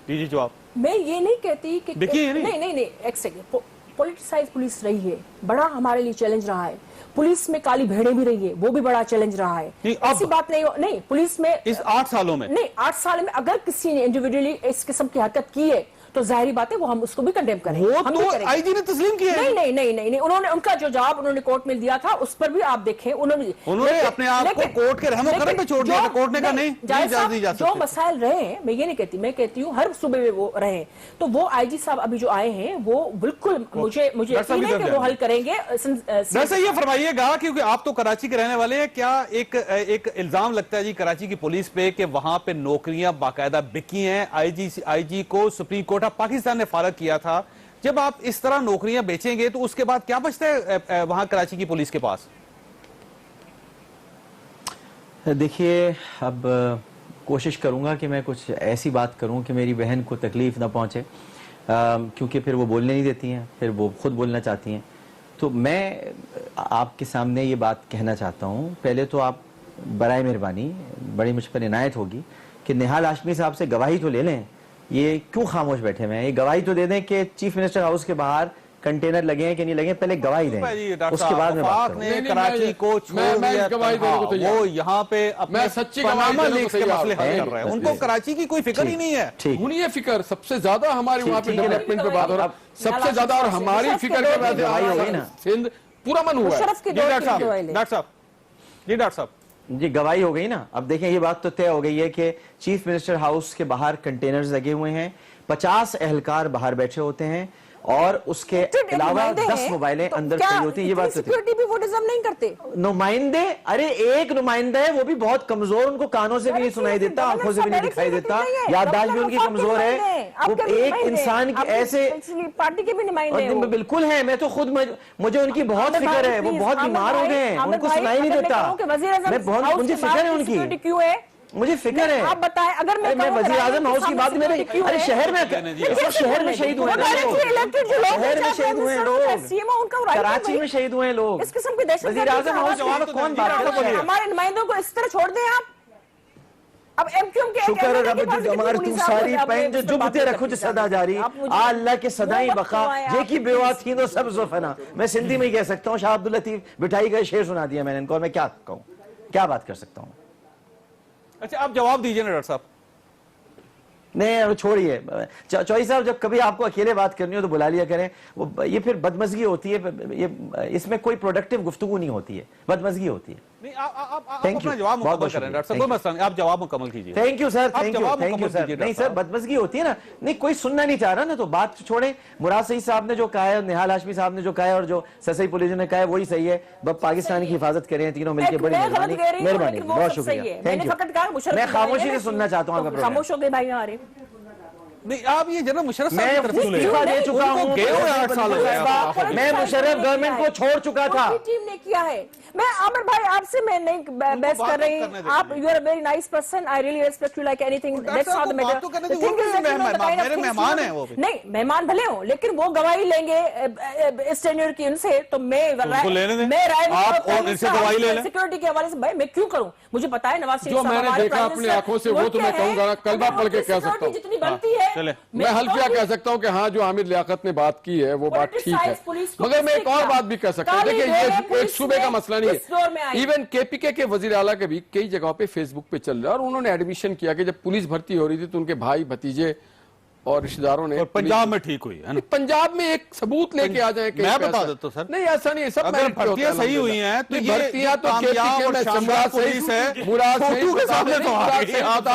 جی جواب. میں یہ نہیں کہتی کہ نہیں ایک سیکنڈ، پولیٹیسائز پولیس رہی ہے، بڑا ہمارے لیے چیلنج رہا ہے. پولیس میں کالی بھیڑیں بھی رہی ہے، وہ بھی بڑا چیلنج رہا ہے. ایسی بات نہیں پولیس میں اس 8 سالوں میں نہیں 8 سال میں اگر کسی نے انڈیویڈولی اس قسم کی حرکت کی ہے تو ظاہری بات ہے وہ ہم اس کو بھی کنڈیم کریں. وہ تو آئی جی نے تسلیم کیا ہے. نہیں انہوں نے ان کا جو جواب انہوں نے کورٹ میں دیا تھا اس پر بھی آپ دیکھیں انہوں نے اپنے آپ کو کورٹ کے رحم و کرم پہ چھوڑ دیا تھا. کورٹ نے کہا نہیں جو مسائل رہے ہیں میں یہ نہیں کہتی، میں کہتی ہوں ہر صوبے میں وہ رہے ہیں تو وہ آئی جی صاحب ابھی جو آئے ہیں وہ بالکل مجھے یقین ہے کہ وہ حل کریں گے. ویسے یہ فرمائیے گا کیونکہ آپ تو کراچی کے رہنے والے ہیں، کیا ایک الزام لگتا ہے جی کراچی کی پولیس پہ کہ وہاں پہ نوکریاں باقاعدہ بکی ہیں؟ آئی جی کو سپریم کورٹ آف پاکستان نے کیا تھا. جب آپ اس طرح نوکریاں بیچیں گے تو اس کے بعد کیا بچتا ہے وہاں کراچی کی پولیس کے پاس؟ دیکھیے اب کوشش کروں گا کہ میں کچھ ایسی بات کروں کہ میری بہن کو تکلیف نہ پہنچے، کیونکہ پھر وہ بولنے نہیں دیتی ہیں، پھر وہ خود بولنا چاہتی ہیں. تو میں آپ کے سامنے یہ بات کہنا چاہتا ہوں. پہلے تو آپ برائے مہربانی بڑی مجھ پر عنایت ہوگی کہ نہال ہاشمی صاحب سے گواہی تو لے لیں. یہ کیوں خاموش بیٹھے ہوئے ہیں؟ یہ گواہی تو دے دیں کہ چیف منسٹر ہاؤس کے باہر کنٹینر لگے ہیں کہ نہیں لگے ہیں، پہلے گواہی دیں، اس کے بعد میں بات کروں۔ نے کراچی کو چھوڑ دیا، وہ یہاں پہ اپنے پاناما لیکس کے مسئلے حل کر رہے ہیں، ان کو کراچی کی کوئی فکر ہی نہیں ہے۔ انہیں فکر سب سے زیادہ ہماری وہاں پہ ڈیولپمنٹ پہ بات ہو رہا ہے، سب سے زیادہ، اور ہماری فکر کے بعد سندھ پورا من ہوا ہے۔ ڈاکٹر صاحب جی، ڈاکٹر صاحب جی گواہی ہو گئی نا۔ اب دیکھیں یہ بات تو طے ہو گئی ہے کہ چیف منسٹر ہاؤس کے باہر کنٹینرز لگے ہوئے ہیں، 50 اہلکار باہر بیٹھے ہوتے ہیں، اور اس کے علاوہ 10 موبائلیں اندر پڑی ہوتی ہیں۔ یہ بات سیکورٹی بھی وہ ڈیزرو نہیں کرتے نمائندے، ارے ایک نمائندہ ہے، وہ بھی بہت کمزور، ان کو کانوں سے بھی نہیں سنائی دیتا، آنکھوں سے بھی نہیں دکھائی دیتا، یادداشت بھی ان کی کمزور ہے۔ وہ ایک انسان کی ایسے پارٹی کے بھی نمائندے بالکل ہیں، میں تو خود مجھے ان کی بہت فکر ہے، وہ بہت بیمار ہو گئے ہیں، ان کو سنائی نہیں دیتا، میں بہت، مجھے فکر ہے ان کی، مجھے فکر ہے۔ آپ بتائیں، اگر میں وزیر اعظم ہاؤس کی بات میرے شہر میں، شہر میں شہید ہوئے شہر میں شہید ہوئے لوگ، کراچی میں شہید ہوئے لوگ، اس قسم کی دہشت وزیر اعظم ہاؤس جواب کون بات کرتا ہے؟ ہمارے نمائندوں کو اس طرح چھوڑ دیں آپ۔ اب ایم کیو ایم کے شکر رب ہمار تو ساری پین جو جبتے رکھو جو صدا جاری اللہ کے صدائی بقا یہ کی بیوات تھی تو سب زفنا۔ میں سندھی میں ہی کہہ سکتا ہوں، شاہ عبداللطیف بٹھائی کا شعر سنا دیا میں نے ان کو، اور میں کیا کہوں، کیا بات کر سکتا ہوں۔ اچھا آپ جواب دیجئے نا ڈاکٹر صاحب۔ نہیں چھوڑیے، چوہی صاحب جب کبھی آپ کو اکیلے بات کرنی ہو تو بلا لیا کریں، یہ پھر بدمزگی ہوتی ہے، اس میں کوئی پروڈکٹیو گفتگو نہیں ہوتی ہے، بدمزگی ہوتی ہے۔ نہیں آپ اپنا جواب مکمل کریں ڈاکٹر صاحب، کوئی مسئلہ نہیں، آپ جواب مکمل کیجئے۔ Thank you sir, thank you sir. نہیں سر بدمزگی ہوتی ہے نا، نہیں کوئی سننا نہیں چاہ رہا نا، تو بات چھوڑیں۔ مراد سعید صاحب نے جو کہا ہے، نہال ہاشمی صاحب نے جو کہا ہے، اور جو سسئی پولیس نے کہا ہے وہی صحیح ہے۔ پاکستان کی حفاظت کریں تینوں مل کے، بڑی مہربانی، بہت شکریہ، تھینک یو۔ میں خاموشی سے سننا چاہتا ہوں آپ کا پروگرام۔ خاموش ہو گئے بھائی ہمارے۔ نہیں آپ یہ جنرل مشرف میں استعفیٰ دے چکا ہوں، میں مشرف گورنمنٹ کو چھوڑ چکا تھا۔ ٹیم نے کیا ہے، میں عامر بھائی آپ سے میں نہیں بحث کر رہی، آپ you are a very nice person, I really respect you like any thing, that's not the matter. میرے مہمان ہیں وہ بھی، نہیں مہمان بھلے ہوں، لیکن وہ گواہی لیں گے اس ٹینیور کی ان سے، تو میں سیکورٹی کے حوالے سے بھائی میں کیوں کروں، مجھے پتا ہے نواز شریف جو میں نے دیکھا اپنی آنکھوں سے وہ تو میں کہوں گا، کلمہ پڑھ کے کہہ سکتا ہوں، جتنی بنتی ہے میں حلفیہ کہہ سکتا ہوں کہ ہاں جو عامر لیاقت نے بات کی ہے وہ بات ٹھیک ہے، مگر میں ایک اور بات بھی کہہ سکتا ہوں، دیکھیں یہ ایک صوبے کا مسئلہ نہیں ہے، ایون کے پی کے وزیر اعلیٰ کے بھی کئی جگہوں پہ فیس بک پہ چل رہا ہے، اور انہوں نے ایڈمیشن کیا کہ جب پولیس بھرتی ہو رہی تھی تو ان کے بھائی بھتیجے اور رشتہ داروں نے، پنجاب میں ٹھیک ہوئی ہے نا، پنجاب میں ایک ثبوت لے کے آ جائیں کہ میں بتا دیتا ہوں سر، نہیں ایسا نہیں ہے، سب اگر بھرتیاں صحیح ہوئی ہیں تو یہ بھرتیاں تو کامیاب اور شاندار پولیس ہے، مراد فوٹو کے سامنے تو آ گئی آپ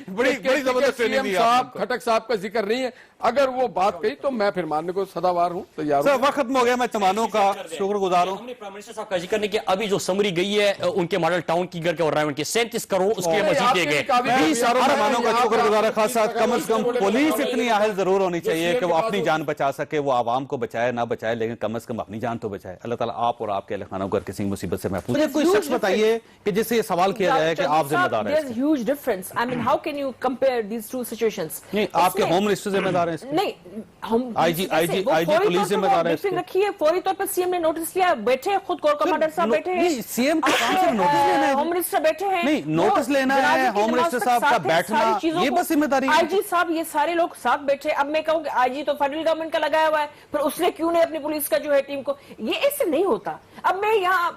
بڑی زبردست ٹریننگ دی آپ کو۔ کھٹک صاحب کا ذکر نہیں ہے، اگر وہ بات کہی تو میں پھر ماننے کو سداوار ہوں، تیار سر وقت ختم ہو گیا، میں تماموں کا شکر گزار ہوں۔ ہم نے پرائم منسٹر صاحب کا ذکر نہیں کیا، ابھی جو سمری گئی ہے ان کے ماڈل ٹاؤن کی گھر کے اور رائمنڈ کے 37 کروڑ اس کے مزید دے گئے۔ میں ساروں مہمانوں کا شکر گزار ہے، خاص کم از کم پولیس اتنی اہل ضرور ہونی چاہیے کہ وہ اپنی جان بچا سکے، وہ عوام کو بچائے نہ بچائے، لیکن کم از کم اپنی جان تو بچائے۔ اللہ تعالیٰ آپ اور آپ کے اہل خانہ کو کسی مصیبت سے محفوظ۔ مجھے کوئی شخص بتائیے کہ جس سے یہ سوال کیا جائے کہ آپ ذمہ دار ہیں۔ There's huge difference. I mean, how can you compare these two situations? نہیں آپ کے ہوم منسٹر ذمہ دار ہیں، نہیں ہم آئی جی پولیس ذمہ دار ہے، رکھی ہے، فوری طور پر سی ایم نے نوٹس لیا، بیٹھے خود کور کمانڈر صاحب بیٹھے ہیں، سی ایم کا کام صرف نوٹس لینا ہے، ہوم منسٹر بیٹھے ہیں، نہیں نوٹس لینا ہے، ہوم منسٹر صاحب کا بیٹھنا یہ بس ذمہ داری ہے۔ آئی جی صاحب یہ سارے لوگ ساتھ بیٹھے، اب میں کہوں کہ آئی جی تو فیڈرل گورنمنٹ کا لگایا ہوا ہے، پھر اس نے کیوں نہیں اپنی پولیس کا جو ہے ٹیم کو، یہ ایسے نہیں ہوتا۔ اب میں یہاں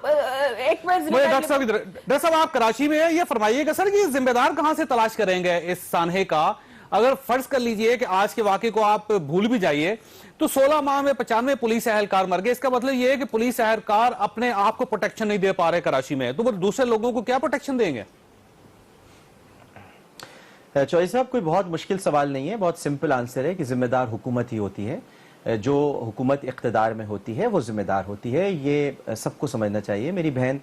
ایک ڈاکٹر صاحب آپ کراچی میں ہیں، یہ فرمائیے گا سر یہ ذمہ دار کہاں سے تلاش کریں گے اس سانحے کا؟ اگر فرض کر لیجئے کہ آج کے واقعے کو آپ بھول بھی جائیے تو 16 ماہ میں 95 پولیس اہلکار مر گئے، اس کا مطلب یہ ہے کہ پولیس اہلکار اپنے آپ کو پروٹیکشن نہیں دے پا رہے کراچی میں، تو وہ دوسرے لوگوں کو کیا پروٹیکشن دیں گے؟ چوہی صاحب کوئی بہت مشکل سوال نہیں ہے، بہت سمپل آنسر ہے کہ ذمہ دار حکومت ہی ہوتی ہے، جو حکومت اقتدار میں ہوتی ہے وہ ذمہ دار ہوتی ہے، یہ سب کو سمجھنا چاہیے۔ میری بہن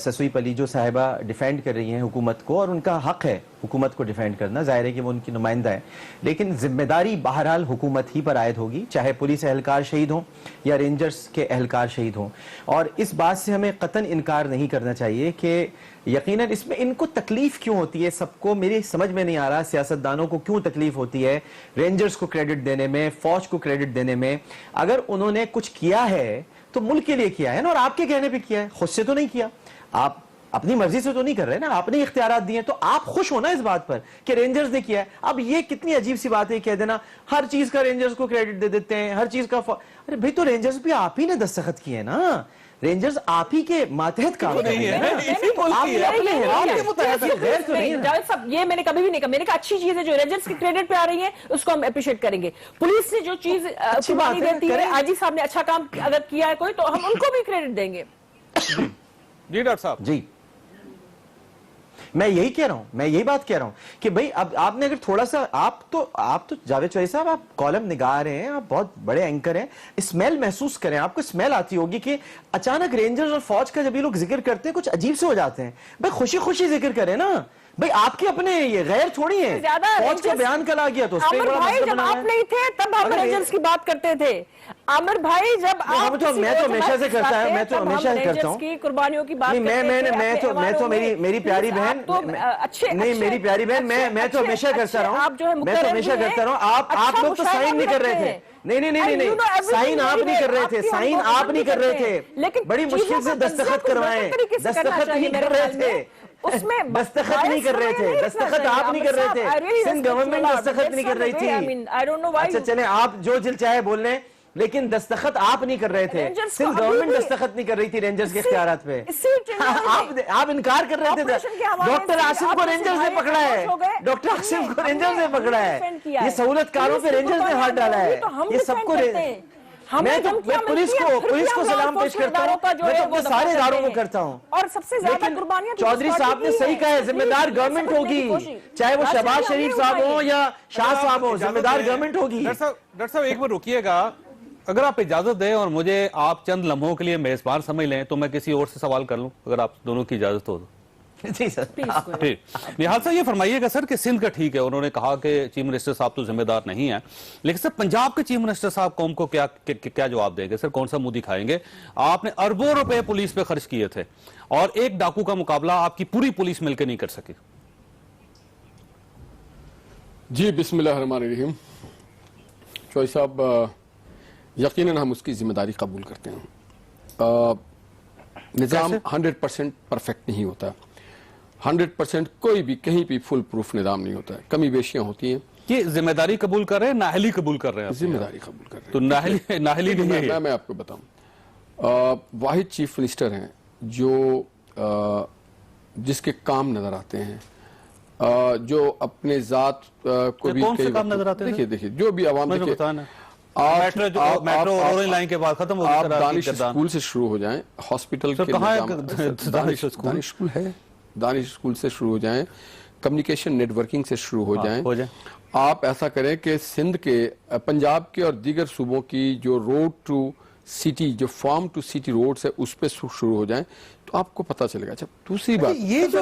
سسوئی پلیجو صاحبہ ڈیفینڈ کر رہی ہیں حکومت کو، اور ان کا حق ہے حکومت کو ڈیفینڈ کرنا، ظاہر ہے کہ وہ ان کی نمائندہ ہے، لیکن ذمہ داری بہرحال حکومت ہی پر عائد ہوگی، چاہے پولیس اہلکار شہید ہوں یا رینجرز کے اہلکار شہید ہوں۔ اور اس بات سے ہمیں قطعاً انکار نہیں کرنا چاہیے کہ یقیناً اس میں ان کو تکلیف کیوں ہوتی ہے، سب کو میری سمجھ میں نہیں آ رہا سیاستدانوں کو کیوں تکلیف ہوتی ہے رینجرز کو کریڈٹ دینے میں، فوج کو کریڈٹ دینے میں۔ اگر انہوں نے کچھ کیا ہے تو ملک کے لیے کیا ہے نا، اور آپ کے کہنے پہ کیا ہے، خود سے تو نہیں کیا۔ آپ اپنی مرضی سے تو نہیں کر رہے نا, آپ نے اختیارات دیے, تو آپ خوش ہونا اس بات پر کہ رینجرز نے کیا ہے. اب یہ کتنی عجیب سی بات ہے کہہ دینا ہر چیز کا رینجرز کو کریڈٹ دے دیتے ہیں, ہر چیز کا ارے بھائی تو رینجرز بھی آپ ہی نے دستخط کیے ہیں نا, رینجرز آپ ہی کے ماتحت کام کر رہے ہیں. یہ میں نے کبھی بھی نہیں کہا, میں نے کہا اچھی چیز ہے جو رینجرز کے کریڈٹ پہ آ رہی ہیں اس کو ہم اپریشیٹ کریں گے. پولیس نے جو چیز قربانی دیتی ہے, آئی جی صاحب نے اچھا کام اگر کیا ہے کوئی تو ہم ان کو بھی کریڈٹ دیں گے. جی ڈاکٹر صاحب, جی میں یہی کہہ رہا ہوں, میں یہی بات کہہ رہا ہوں کہ بھئی اب آپ نے اگر تھوڑا سا, آپ تو جاوید چوہدری صاحب آپ کالم نگار ہیں, آپ بہت بڑے اینکر ہیں, اسمیل محسوس کریں, آپ کو اسمیل آتی ہوگی کہ اچانک رینجرز اور فوج کا جب یہ لوگ ذکر کرتے ہیں کچھ عجیب سے ہو جاتے ہیں. بھئی خوشی خوشی ذکر کریں نا, بھئی آپ کے اپنے یہ غیر تھوڑی ہیں, فوج کا بیان کل آ گیا تو اس پہ عامر بھائی جب آپ نہیں تھے تب ہم رینجرز کی بات کرتے تھے. عامر بھائی جب آپ میں تو ہمیشہ سے کرتا ہوں, میں تو ہمیشہ سے کرتا ہوں کی قربانیوں کی بات میں تو میری پیاری بہن, نہیں میری پیاری بہن, میں تو ہمیشہ کرتا رہا ہوں, میں تو ہمیشہ کرتا رہا ہوں. آپ لوگ تو سائن نہیں کر رہے تھے, نہیں سائن آپ نہیں کر رہے تھے, سائن آپ نہیں کر رہے تھے, بڑی مشکل سے دستخط کروائیں, دستخط نہیں کر رہے تھے, دستخط نہیں کر رہے تھے, دستخط آپ نہیں کر رہے تھے, سندھ گورنمنٹ دستخط نہیں کر رہی تھی. اچھا چلیں آپ جو دل چاہے بول لیں, لیکن دستخط آپ نہیں کر رہے تھے, سندھ گورنمنٹ دستخط نہیں کر رہی تھی رینجرز کے اختیارات پہ. آپ انکار کر رہے تھے. ڈاکٹر عاصم کو رینجرز نے پکڑا ہے, ڈاکٹر عاصم کو رینجرز نے پکڑا ہے, یہ سہولت کاروں پہ رینجرز نے ہاتھ ڈالا ہے, یہ سب کو. میں پولیس کو سلام پیش کرتا ہوں, میں تو اپنے سارے اداروں کو کرتا ہوں. اور سب سے زیادہ قربانیاں چودھری صاحب نے صحیح کہا ہے, ذمہ دار گورنمنٹ ہوگی, چاہے وہ شہباز شریف صاحب ہوں یا شاہ صاحب ہوں, ذمہ دار گورنمنٹ ہوگی. ڈاکٹر صاحب ایک بار رکیے گا, اگر آپ اجازت دیں اور مجھے آپ چند لمحوں کے لیے میزبان سمجھ لیں تو میں کسی اور سے سوال کر لوں, اگر آپ دونوں کی اجازت ہو تو. جی سر. ٹھیک, نہال صاحب یہ فرمائیے گا سر کہ سندھ کا ٹھیک ہے, انہوں نے کہا کہ چیف منسٹر صاحب تو ذمہ دار نہیں ہیں, لیکن سر پنجاب کے چیف منسٹر صاحب قوم کو کیا جواب دیں گے سر, کون سا منہ دکھائیں گے؟ آپ نے اربوں روپے پولیس پہ خرچ کیے تھے اور ایک ڈاکو کا مقابلہ آپ کی پوری پولیس مل کے نہیں کر سکی. جی بسم اللہ الرحمن الرحیم. چوہدری صاحب یقیناً ہم اس کی ذمہ داری قبول کرتے ہیں. نظام 100% پرفیکٹ نہیں ہوتا, 100% کوئی بھی کہیں بھی فل پروف نظام نہیں ہوتا ہے, کمی بیشیاں ہوتی ہیں. یہ ذمہ داری قبول کر رہے ہیں, نااہلی قبول کر رہے ہیں؟ ذمہ داری قبول کر رہے ہیں. تو نااہلی نہیں ہے. میں آپ کو بتاؤں, واحد چیف منسٹر ہیں جو جس کے کام نظر آتے ہیں, جو اپنے ذات کو بھی کون سے کام نظر آتے ہیں؟ دیکھیے جو بھی عوام آپ دانش اسکول سے شروع ہو جائیں, ہاسپٹل کے دانش اسکول ہے, دانش اسکول سے شروع ہو جائیں, کمیونیکیشن نیٹ ورکنگ سے شروع ہو جائیں. آپ ایسا کریں کہ سندھ کے, پنجاب کے اور دیگر صوبوں کی جو روڈ ٹو سٹی, جو فارم ٹو سٹی روڈز ہے اس پہ شروع ہو جائیں تو آپ کو پتا چلے گا. اچھا دوسری بات, یہ جو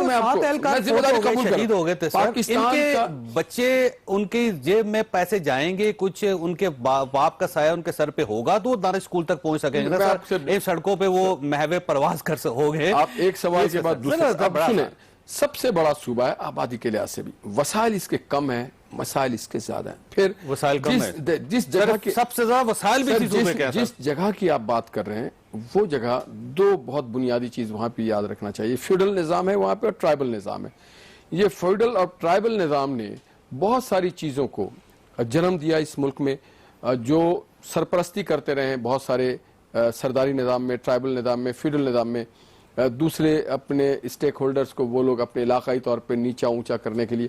شہید ہو گئے تھے پاکستان کے بچے, ان کی جیب میں پیسے جائیں گے, کچھ ان کے باپ کا سایہ ان کے سر پہ ہوگا تو وہ دانش اسکول تک پہنچ سکیں گے سر. ایک سڑکوں پہ وہ محو پرواز کر ہو گئے. آپ ایک سوال کے بعد دوسرا سنیں. سب سے بڑا صوبہ ہے آبادی کے لحاظ سے بھی, وسائل اس کے کم ہیں, مسائل اس کے زیادہ ہیں. پھر وسائل کم ہیں, جس جگہ کی سب سے زیادہ وسائل بھی جس جگہ کی آپ بات کر رہے ہیں وہ جگہ دو بہت بنیادی چیز وہاں پہ یاد رکھنا چاہیے. فیوڈل نظام ہے وہاں پہ اور ٹرائبل نظام ہے. یہ فیوڈل اور ٹرائبل نظام نے بہت ساری چیزوں کو جنم دیا اس ملک میں, جو سرپرستی کرتے رہے ہیں بہت سارے سرداری نظام میں, ٹرائبل نظام میں, فیوڈل نظام میں. دوسرے اپنے اسٹیک ہولڈرز کو وہ لوگ اپنے علاقائی طور پہ نیچا اونچا کرنے کے لیے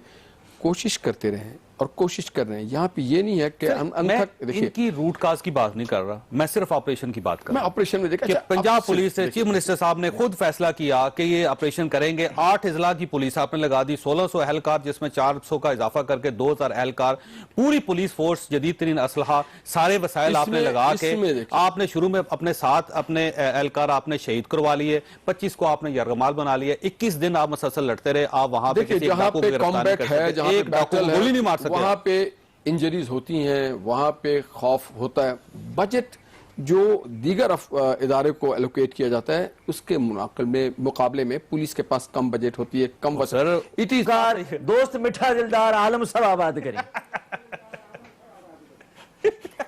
کوشش کرتے رہے اور کوشش کر رہے ہیں. یہاں پہ یہ نہیں ہے کہ میں ان کی روٹ کاز کی بات نہیں کر رہا, میں صرف آپریشن کی بات کر رہا ہوں. میں آپریشن میں دیکھا کہ پنجاب پولیس سے چیف منسٹر صاحب نے خود فیصلہ کیا کہ یہ آپریشن کریں گے. 8 اضلاع کی پولیس آپ نے لگا دی, 1600 اہلکار جس میں 400 کا اضافہ کر کے 2000 اہلکار, پوری پولیس فورس, جدید ترین اسلحہ, سارے وسائل آپ نے لگا کے آپ نے شروع میں اپنے ساتھ اپنے اہلکار آپ نے شہید کروا لیے, 25 کو آپ نے یرغمال بنا لیے, 21 دن آپ مسلسل لڑتے رہے. آپ وہاں پہ کسی ڈاکو کو گرفتار نہیں کر سکتے, ایک ڈاکو کو گولی نہیں مار سکتے. وہاں پہ انجریز ہوتی ہیں, وہاں پہ خوف ہوتا ہے. بجٹ جو دیگر ادارے کو ایلوکیٹ کیا جاتا ہے اس کے مقابلے میں پولیس کے پاس کم بجٹ ہوتی ہے, کم دوست مٹھا دلدار عالم سب آباد کریں.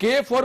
K4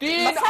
3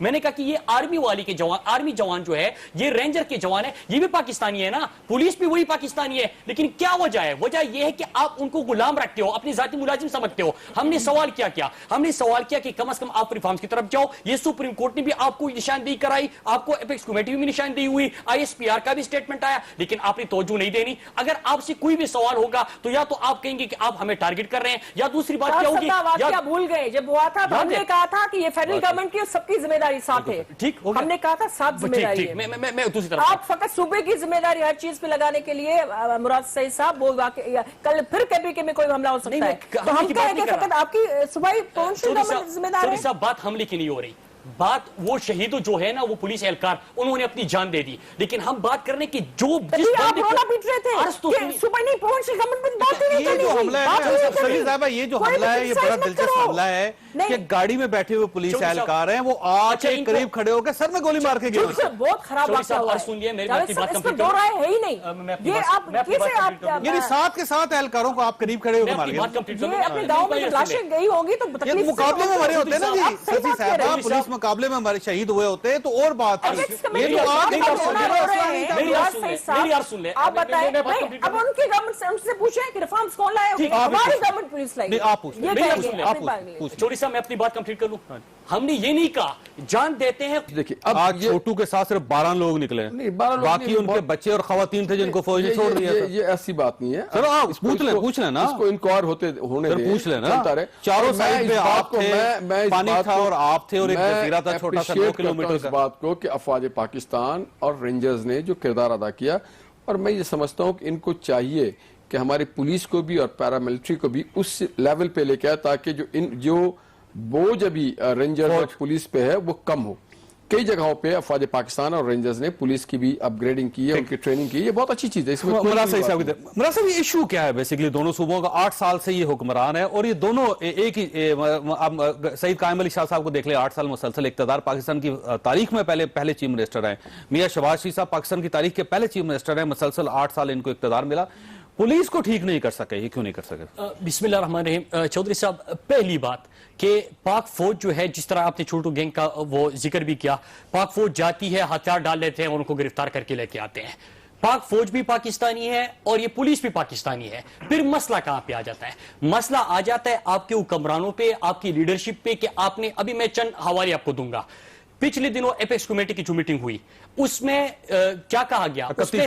میں نے کہا کہ یہ آرمی والے کے جوان, آرمی جوان جو ہے یہ رینجر کے جوان ہے, یہ بھی پاکستانی ہے نا, پولیس بھی وہی پاکستانی ہے, لیکن کیا وجہ ہے؟ وجہ یہ ہے کہ آپ ان کو غلام رکھتے ہو, اپنی ذاتی ملازم سمجھتے ہو. ہم نے سوال کیا ہم نے سوال کیا کہ کم از کم آپ ریفارمز کی طرف جاؤ. یہ سپریم کورٹ نے بھی آپ کو نشاندہی کرائی, آپ کو اپیکس کمیٹی بھی نشاندہی ہوئی, ISPR کا بھی اسٹیٹمنٹ آیا, لیکن آپ نے توجہ نہیں دینی. اگر آپ سے کوئی بھی سوال ہوگا تو یا تو آپ کہیں گے کہ آپ ہمیں ٹارگٹ کر رہے ہیں, یا دوسری بات کیا ہوگی, واقعہ بھول گئے جب ہوا تھا تو ہم نے کہا تھا کہ یہ فیڈرل گورنمنٹ کی سب کی ذمہ داری ساتھ ہے. ٹھیک ہو گیا, ہم نے کہا تھا ساتھ ذمہ داری ہے. میں دوسری طرف آپ فقط صوبے کی ذمہ داری ہر چیز پہ لگانے کے لیے مراد سعید صاحب وہ کل پھر KPK میں کوئی حملہ ہو سکتا ہے تو ہم کہیں گے فقط آپ کی صوبائی پہنچ ذمہ دار ہے. صاحب بات حملے کی نہیں ہو رہی, بات وہ شہید جو ہے نا وہ پولیس اہلکار انہوں نے اپنی جان دے دی, لیکن ہم بات کرنے کی جو آپ رونا پیٹ رہے تھے صبح نہیں پہنچ یہ جو حملہ ہے سلیم صاحبہ, یہ جو حملہ ہے یہ بڑا دلچسپ حملہ ہے کہ گاڑی میں بیٹھے ہوئے پولیس اہلکار ہیں, وہ آ کے قریب کھڑے ہو کے سر میں گولی مار کے گئے. بہت خراب واقعہ ہوا ہے, اس پر دو رائے ہے ہی نہیں. یہ آپ کیسے آپ یعنی ساتھ کے ساتھ اہلکاروں کو آپ قریب کھڑے ہو کے مار گئے. یہ اپنے گاؤں میں لاشیں گئی ہوں گی تو یہ مقابلے میں مرے ہوتے ہیں نا جی سچی صاحبہ, پولیس مقابلے میں ہمارے شہید ہوئے ہوتے ہیں تو اور بات ہے. یہ تو آپ بتائیں اب ان کی گورنمنٹ سے ان سے پوچھیں کہ ریفارمز کون لائے, ہماری گورنمنٹ پولیس لائی. چوری صاحب میں اپنی بات کمپلیٹ کر لوں. ہم نے یہ نہیں کہا جان دیتے ہیں. دیکھیں آج چھوٹو کے ساتھ صرف 12 لوگ نکلے, باقی ان کے بچے اور خواتین تھے جن کو فوج نے چھوڑ دیا. یہ ایسی بات نہیں ہے, چلو آپ پوچھ لیں نا, اس کو انکوائر ہونے دیں, پوچھ لیں نا. چاروں سائڈ پہ آپ تھے, پانی تھا اور آپ تھے اور ایک جزیرہ تھا چھوٹا سا 2 کلومیٹر اس بات کو کہ افواج پاکستان اور رینجرز نے جو کردار ادا کیا, اور میں یہ سمجھتا ہوں کہ ان کو چاہیے کہ ہماری پولیس کو بھی اور پیراملٹری کو بھی اس لیول پہ لے کے آئے تاکہ جو بوجھ ابھی رینجر اور پولیس پہ ہے وہ کم ہو. کئی جگہوں پہ افواج پاکستان اور رینجرز نے پولیس کی بھی اپ گریڈنگ کی ہے, ان کی ٹریننگ کی ہے, یہ بہت اچھی چیز ہے. اس میں مراد صاحب یہ ایشو کیا ہے بیسیکلی دونوں صوبوں کا؟ 8 سال سے یہ حکمران ہے اور یہ دونوں ایک ہی, سعید قائم علی شاہ صاحب کو دیکھ لیں, 8 سال مسلسل اقتدار, پاکستان کی تاریخ میں پہلے چیف منسٹر ہیں. میاں شہباز شریف صاحب پاکستان کی تاریخ کے پہلے چیف منسٹر ہیں, مسلسل 8 سال ان کو اقتدار ملا. پولیس کو ٹھیک نہیں کر سکے, یہ کیوں نہیں کر سکے؟ بسم اللہ الرحمن الرحیم. چودھری صاحب پہلی بات کہ پاک فوج جو ہے, جس طرح آپ نے چھوٹو گینگ کا وہ ذکر بھی کیا, پاک فوج جاتی ہے, ہتھیار ڈال لیتے ہیں اور ان کو گرفتار کر کے لے کے آتے ہیں. پاک فوج بھی پاکستانی ہے اور یہ پولیس بھی پاکستانی ہے. پھر مسئلہ کہاں پہ آ جاتا ہے؟ مسئلہ آ جاتا ہے آپ کے حکمرانوں پہ, آپ کی لیڈرشپ پہ, کہ آپ نے, ابھی میں چند حوالے آپ کو دوں گا. پچھلے دنوں ایپیکس کمیٹی کی جو میٹنگ ہوئی اس میں کیا کہا گیا, اس میں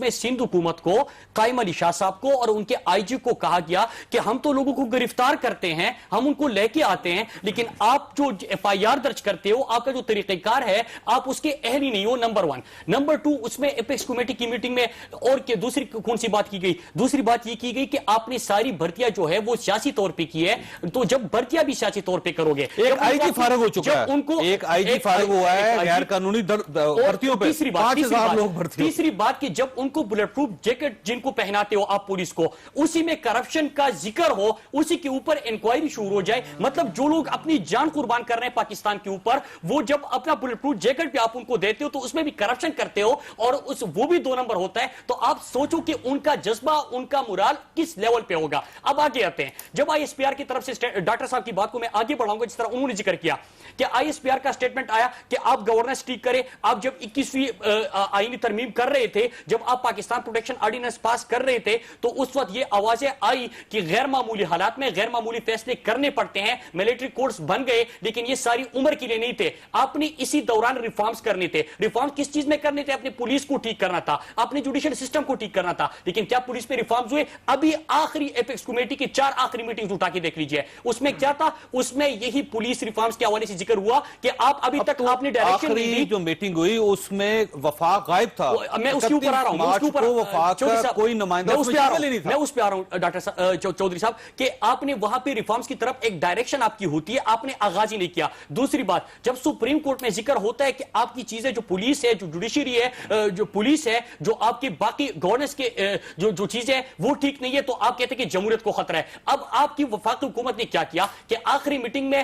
سندھ حکومت کو قائم علی شاہ صاحب کو اور ان کے IG کو کہا گیا کہ ہم تو لوگوں کو گرفتار کرتے ہیں, ہم ان کو لے کے آتے ہیں, لیکن آپ جو FIR درج کرتے ہو, آپ کا جو طریقہ کار ہے, آپ اس کے اہل ہی نہیں ہو. نمبر 1. نمبر 2, اس میں ایپیکس کمیٹی کی میٹنگ میں اور دوسری کون سی بات کی گئی؟ دوسری بات یہ کی گئی کہ آپ نے ساری بھرتیاں جو ہے وہ سیاسی طور پہ کی ہے, تو جب بھرتیاں بھی سیاسی طور پہ کرو گے, ایک IG فارغ ہو چکا ہے, ایک IG فارغ ہوا ہے غیر قانونی بھرتیوں پہ. تیسری بات کہ جب ان کو بلٹ پروف جیکٹ جن کو پہناتے ہو آپ پولیس کو, اسی میں کرپشن کا ذکر ہو, اسی کے اوپر انکوائری شروع ہو جائے. مطلب جو لوگ اپنی جان قربان کر رہے ہیں پاکستان کے اوپر, وہ جب اپنا بلٹ پروف جیکٹ بھی آپ ان کو دیتے ہو تو اس میں بھی کرپشن کرتے ہو اور وہ بھی 2 نمبر ہوتا ہے. تو آپ سوچو کہ ان کا جذبہ, ان کا مورال کس لیول پہ ہوگا. اب آگے آتے ہیں, جب ISPR کی طرف سے ڈاکٹر صاحب کی بات کو میں آگے بڑھاؤں گا, جس طرح انہوں نے ذکر کیا کہ ISPR کا اسٹیٹمنٹ آیا کہ آپ گورننس ٹھیک کریں. آپ جب 21ویں آئینی ترمیم کر رہے تھے, جب آپ پاکستان پروٹیکشن آرڈیننس پاس کر رہے تھے, تو اس وقت یہ آوازیں آئی کہ غیر معمولی حالات میں غیر معمولی فیصلے کرنے پڑتے ہیں, ملٹری کورٹس بن گئے, لیکن یہ ساری عمر کے لیے نہیں تھے. آپ نے اسی دوران ریفارمز کرنے تھے. ریفارمز کس چیز میں کرنے تھے؟ اپنے پولیس کو ٹھیک کرنا تھا, اپنے جوڈیشل سسٹم کو ٹھیک کرنا تھا. لیکن کیا پولیس پہ ریفارمز ہوئے؟ ابھی آخری ایپیکس کمیٹی کی 4 آخری میٹنگز اٹھا کے دیکھ لیجئے, اس میں کیا تھا؟ اس میں یہی پولیس ریفارمز کے حوالے سے ذکر ہوا کہ آپ ابھی تک آپ نے ڈائریکشن نہیں دی. جو میٹنگ ہوئی اس میں وفاق غائب تھا, میں اس کے اوپر آ رہا ہوں, وفاق کا کوئی نمائندہ میں اس پہ آ رہا ہوں ڈاکٹر چودھری صاحب, کہ آپ نے وہاں پہ ریفارمز کی طرف ایک ڈائریکشن آپ کی ہوتی ہے, آپ نے آغاز ہی نہیں کیا. دوسری بات, جب سپریم کورٹ میں ذکر ہوتا ہے کہ آپ کی چیزیں جو پولیس ہے, جو جوڈیشری ہے, جو پولیس ہے, جو آپ کی باقی گورننس کے جو چیزیں ہیں وہ ٹھیک نہیں ہے, تو آپ کہتے ہیں کہ جمہوریت کو خطرہ ہے. اب آپ کی وفاقی حکومت نے کیا کیا کہ آخری میٹنگ میں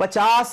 50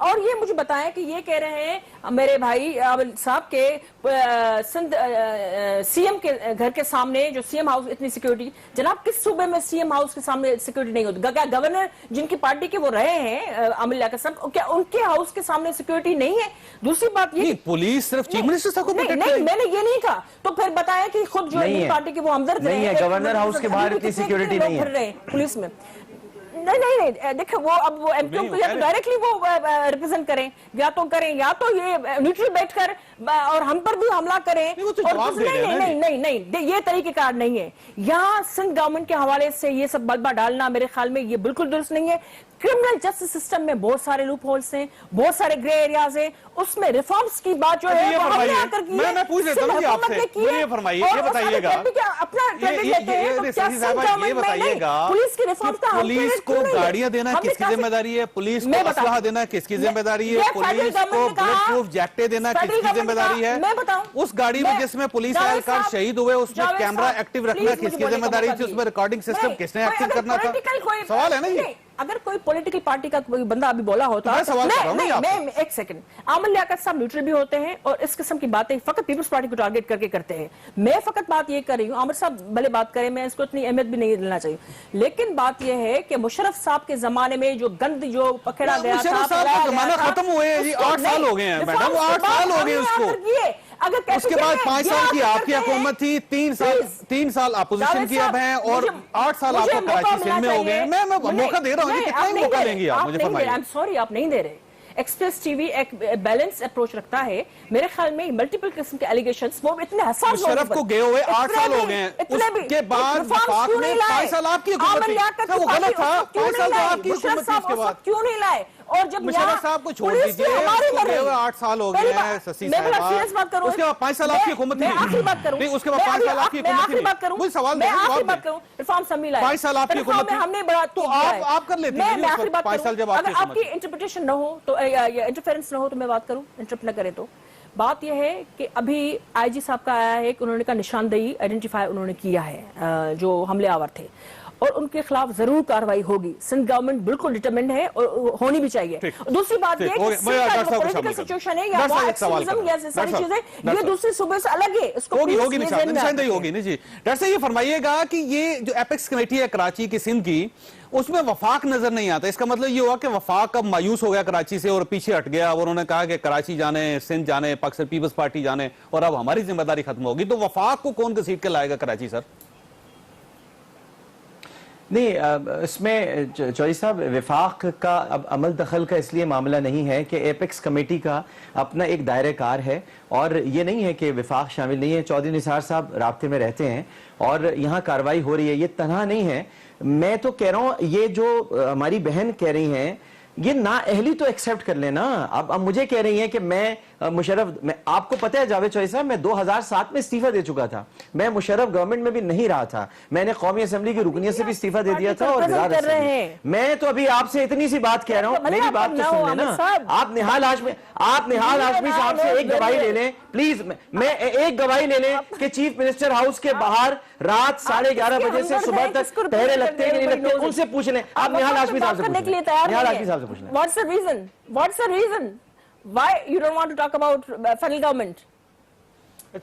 اور یہ مجھے بتائیں کہ یہ کہہ رہے ہیں میرے بھائی صاحب کے سندھ سی ایم کے گھر کے سامنے جو سی ایم ہاؤس اتنی سیکیورٹی، جناب کس صوبے میں سی ایم ہاؤس کے سامنے سیکیورٹی نہیں ہوتی؟ کیا گورنر جن کی پارٹی کے وہ رہے ہیں عامر لیاقت صاحب، کیا ان کے ہاؤس کے سامنے سیکیورٹی نہیں ہے؟ دوسری بات یہ پولیس صرف چیف منسٹر صاحب کو نہیں میں نے یہ نہیں کہا، تو پھر بتائیں کہ خود جو پارٹی کے وہ ہمدرد نہیں ہے، گورنر ہاؤس کے باہر اتنی سیکیورٹی نہیں ہے پولیس میں۔ نہیں دیکھیں وہ اب وہ ایم کیو کو یا تو ڈائریکٹلی وہ ریپرزینٹ کریں، یا تو یہ نیوٹرل بیٹھ کر اور ہم پر بھی حملہ کریں، نہیں یہ طریقہ کار نہیں ہے۔ یہاں سندھ گورنمنٹ کے حوالے سے یہ سب بلبہ ڈالنا میرے خیال میں یہ بالکل درست نہیں ہے۔ کرمنل جسٹس سسٹم میں بہت سارے لوپ ہولز ہیں، بہت سارے گرے ایریاز ہیں، اس میں ریفارمز کی بات جو ہے وہ ہم نے آ کر کی ہے، میں پوچھ لیتا ہوں آپ سے، یہ فرمائیے، یہ بتائیے گا، اپنا کریڈٹ لیتے ہیں تو کیا سندھ گورنمنٹ میں نہیں پولیس کی ریفارمز کا پولیس کو گاڑیاں دینا کس کی ذمہ داری ہے؟ پولیس کو اسلحہ دینا کس کی ذمہ داری ہے؟ پولیس کو بلٹ پروف جیکٹیں دینا کس کی ذمہ داری ہے؟ اس گاڑی میں جس میں پولیس اہلکار شہید ہوئے اس میں کیمرہ ایکٹیو رکھنا کس کی ذمہ داری تھی؟ اس میں ریکارڈنگ سسٹم کس نے ایکٹیو کرنا تھا؟ سوال ہے نا یہ۔ اگر کوئی پولیٹیکل پارٹی کا کوئی بندہ ابھی بولا ہوتا، میں ایک سیکنڈ، عامر لیاقت صاحب نیوٹرل بھی ہوتے ہیں اور اس قسم کی باتیں فقط پیپلز پارٹی کو ٹارگٹ کر کے کرتے ہیں۔ میں فقط بات یہ کر رہی ہوں، عامر صاحب بھلے بات کریں، میں اس کو اتنی اہمیت بھی نہیں دینا چاہیے، لیکن بات یہ ہے کہ مشرف صاحب کے زمانے میں جو گند جو پکڑا گیا تھا، مشرف صاحب کا زمانہ ختم ہوئے ہیں جی، 8 سال ہو گئے ہیں میڈم، 8 سال ہو گئے اس کو۔ اس کے بعد 5 سال کی آپ کی حکومت تھی، 3 سال اپوزیشن کی اب ہیں، اور 8 سال آپ کو کراچی سندھ میں ہو گئے ہیں۔ میں موقع دے رہا ہوں، کتنا ہی موقع لیں گے آپ مجھے فرمائیے۔ سوری آپ نہیں دے رہے۔ ایکسپریس ٹی وی ایک بیلنس اپروچ رکھتا ہے، میرے خیال میں ملٹیپل قسم کے ایلیگیشنز وہ اتنے حساس مشرف کو گئے ہوئے 8 سال ہو گئے ہیں، اس کے بعد وفاق میں 5 سال آپ کی حکومت تھی، وہ غلط تھا، 5 سال تو آپ کی حکومت تھی، اس کے بعد کیوں نہیں لائے؟ اور جب مشرف صاحب کو چھوڑ دیجئے، اس کو گئے ہوئے 8 سال ہو گئے ہیں، سسی صاحبہ، اس کے بعد 5 سال آپ کی حکومت تھی، نہیں اس کے بعد 5 سال آپ کی حکومت تھی، مجھے سوال دیں، جواب دیں، ریفارم سمی لائے، 5 سال آپ کی حکومت تھی، ہم نے بڑا تو آپ کر لیتے ہیں 5 سال جب آپ کی حکومت۔ اگر آپ کی انٹرپریٹیشن نہ ہو تو انٹرفیرنس نہ ہو تو میں بات کروں، انٹرپٹ نہ کرے تو بات یہ ہے کہ ابھی آئی جی صاحب کا آیا ہے کہ انہوں نے کہا نشاندہی آئیڈینٹیفائی انہوں نے کیا ہے جو حملے آور تھے، اور ان کے خلاف ضرور کاروائی ہوگی۔ سندھ گورنمنٹ بالکل ڈٹرمنڈ ہے اور ہونی بھی چاہیے۔ دوسری بات یہ کہ سندھ کا جو پولیٹیکل سچویشن ہے یا وہ ایکسٹریمزم یا ساری چیزیں یہ دوسری صوبے سے الگ ہے، اس کو ہوگی نشاندہی ہوگی نہیں جی۔ ڈاکٹر صاحب یہ فرمائیے گا کہ یہ جو ایپیکس کمیٹی ہے کراچی کی سندھ کی، اس میں وفاق نظر نہیں آتا، اس کا مطلب یہ ہوا کہ وفاق اب مایوس ہو گیا کراچی سے اور پیچھے ہٹ گیا، اور انہوں نے کہا کہ کراچی جانے، سندھ جانے، پاکستان پیپلز پارٹی جانے، اور اب ہماری ذمہ داری ختم ہوگی، تو وفاق کو کون گھسیٹ کے لائے گا کراچی سر؟ نہیں، اس میں چوہدری صاحب وفاق کا اب عمل دخل کا اس لیے معاملہ نہیں ہے کہ ایپیکس کمیٹی کا اپنا ایک دائرہ کار ہے، اور یہ نہیں ہے کہ وفاق شامل نہیں ہے۔ چودھری نثار صاحب رابطے میں رہتے ہیں اور یہاں کاروائی ہو رہی ہے، یہ تنہا نہیں ہے۔ میں تو کہہ رہا ہوں یہ جو ہماری بہن کہہ رہی ہیں یہ نااہلی تو ایکسیپٹ کر لینا۔ اب مجھے کہہ رہی ہیں کہ میں مشرف، آپ کو پتہ ہے جاوید چوہدری صاحب، میں 2007 میں استعفیٰ دے چکا تھا، میں مشرف گورنمنٹ میں بھی نہیں رہا تھا، میں نے قومی اسمبلی کی رکنیت سے بھی استعفیٰ دے دیا تھا، اور میں تو ابھی آپ سے اتنی سی بات کہہ رہا ہوں، میری بات تو سن لینا۔ آپ نہال ہاشمی صاحب سے ایک گواہی لے لیں پلیز، میں ایک گواہی لے لیں کہ چیف منسٹر ہاؤس کے باہر رات 11:30 بجے سے صبح تک پہرے لگتے ہیں کہ نہیں لگتے، ان سے پوچھ لیں۔ آپ نہال ہاشمی صاحب سے پوچھ لیں، نہال ہاشمی صاحب سے پوچھ لیں۔ What's the reason? Why you don't want to talk about federal government?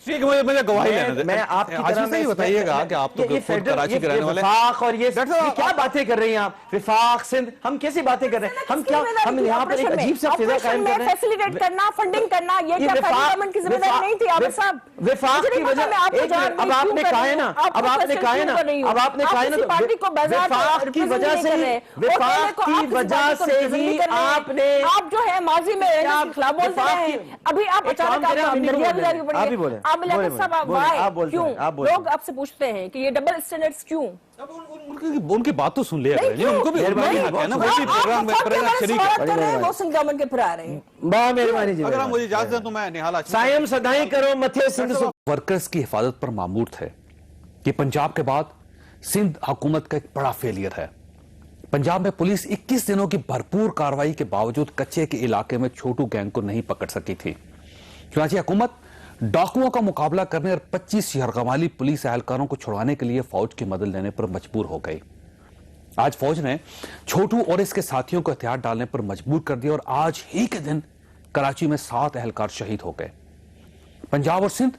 ٹھیک ہے، مجھے گواہی لینے دیں۔ میں آپ کی طرح میں بتائیے گا کہ آپ تو خود کراچی کے رہنے والے ہیں، وفاق اور یہ کیا باتیں کر رہی ہیں آپ؟ وفاق سندھ، ہم کیسی باتیں کر رہے ہیں؟ ہم یہاں پر ایک عجیب سا فضا قائم کر رہے ہیں، فیسیلیٹیٹ کرنا، فنڈنگ کرنا، یہ کیا فیڈرل گورنمنٹ کی ذمہ داری نہیں تھی عامر صاحب؟ وفاق کی وجہ اب آپ نے کہا ہے نا، اب آپ نے کہا ہے نا وفاق کی وجہ سے ہی آپ نے، آپ جو ہے ماضی میں خلاف بول رہے ہیں، ابھی آپ اچانک آپ بھی بولے لوگ آپ سے پوچھتے ہیں کہ یہ ڈبل اسٹینڈرڈز کیوں؟ ان کی بات تو سن لیا کریں، ان کو بھی پروگرام وہ سندھ گورنمنٹ کے پھر آ رہے ہیں۔ بہت مہربانی جی، اگر آپ مجھے اجازت دیں تو میں نہال ہاشمی سائم صدائی کرو متھے سندھ ورکرز کی حفاظت پر معمور تھے کہ پنجاب کے بعد سندھ حکومت کا ایک بڑا فیلئر ہے۔ پنجاب میں پولیس 21 دنوں کی بھرپور کارروائی کے باوجود کچے کے علاقے میں چھوٹو گینگ کو نہیں پکڑ سکی تھی، چنانچہ حکومت ڈاکوؤں کا مقابلہ کرنے اور 25 یرغمالی پولیس اہلکاروں کو چھڑوانے کے لیے فوج کی مدد لینے پر مجبور ہو گئی۔ آج فوج نے چھوٹو اور اس کے ساتھیوں کو ہتھیار ڈالنے پر مجبور کر دیا اور آج ہی کے دن کراچی میں 7 اہلکار شہید ہو گئے۔ پنجاب اور سندھ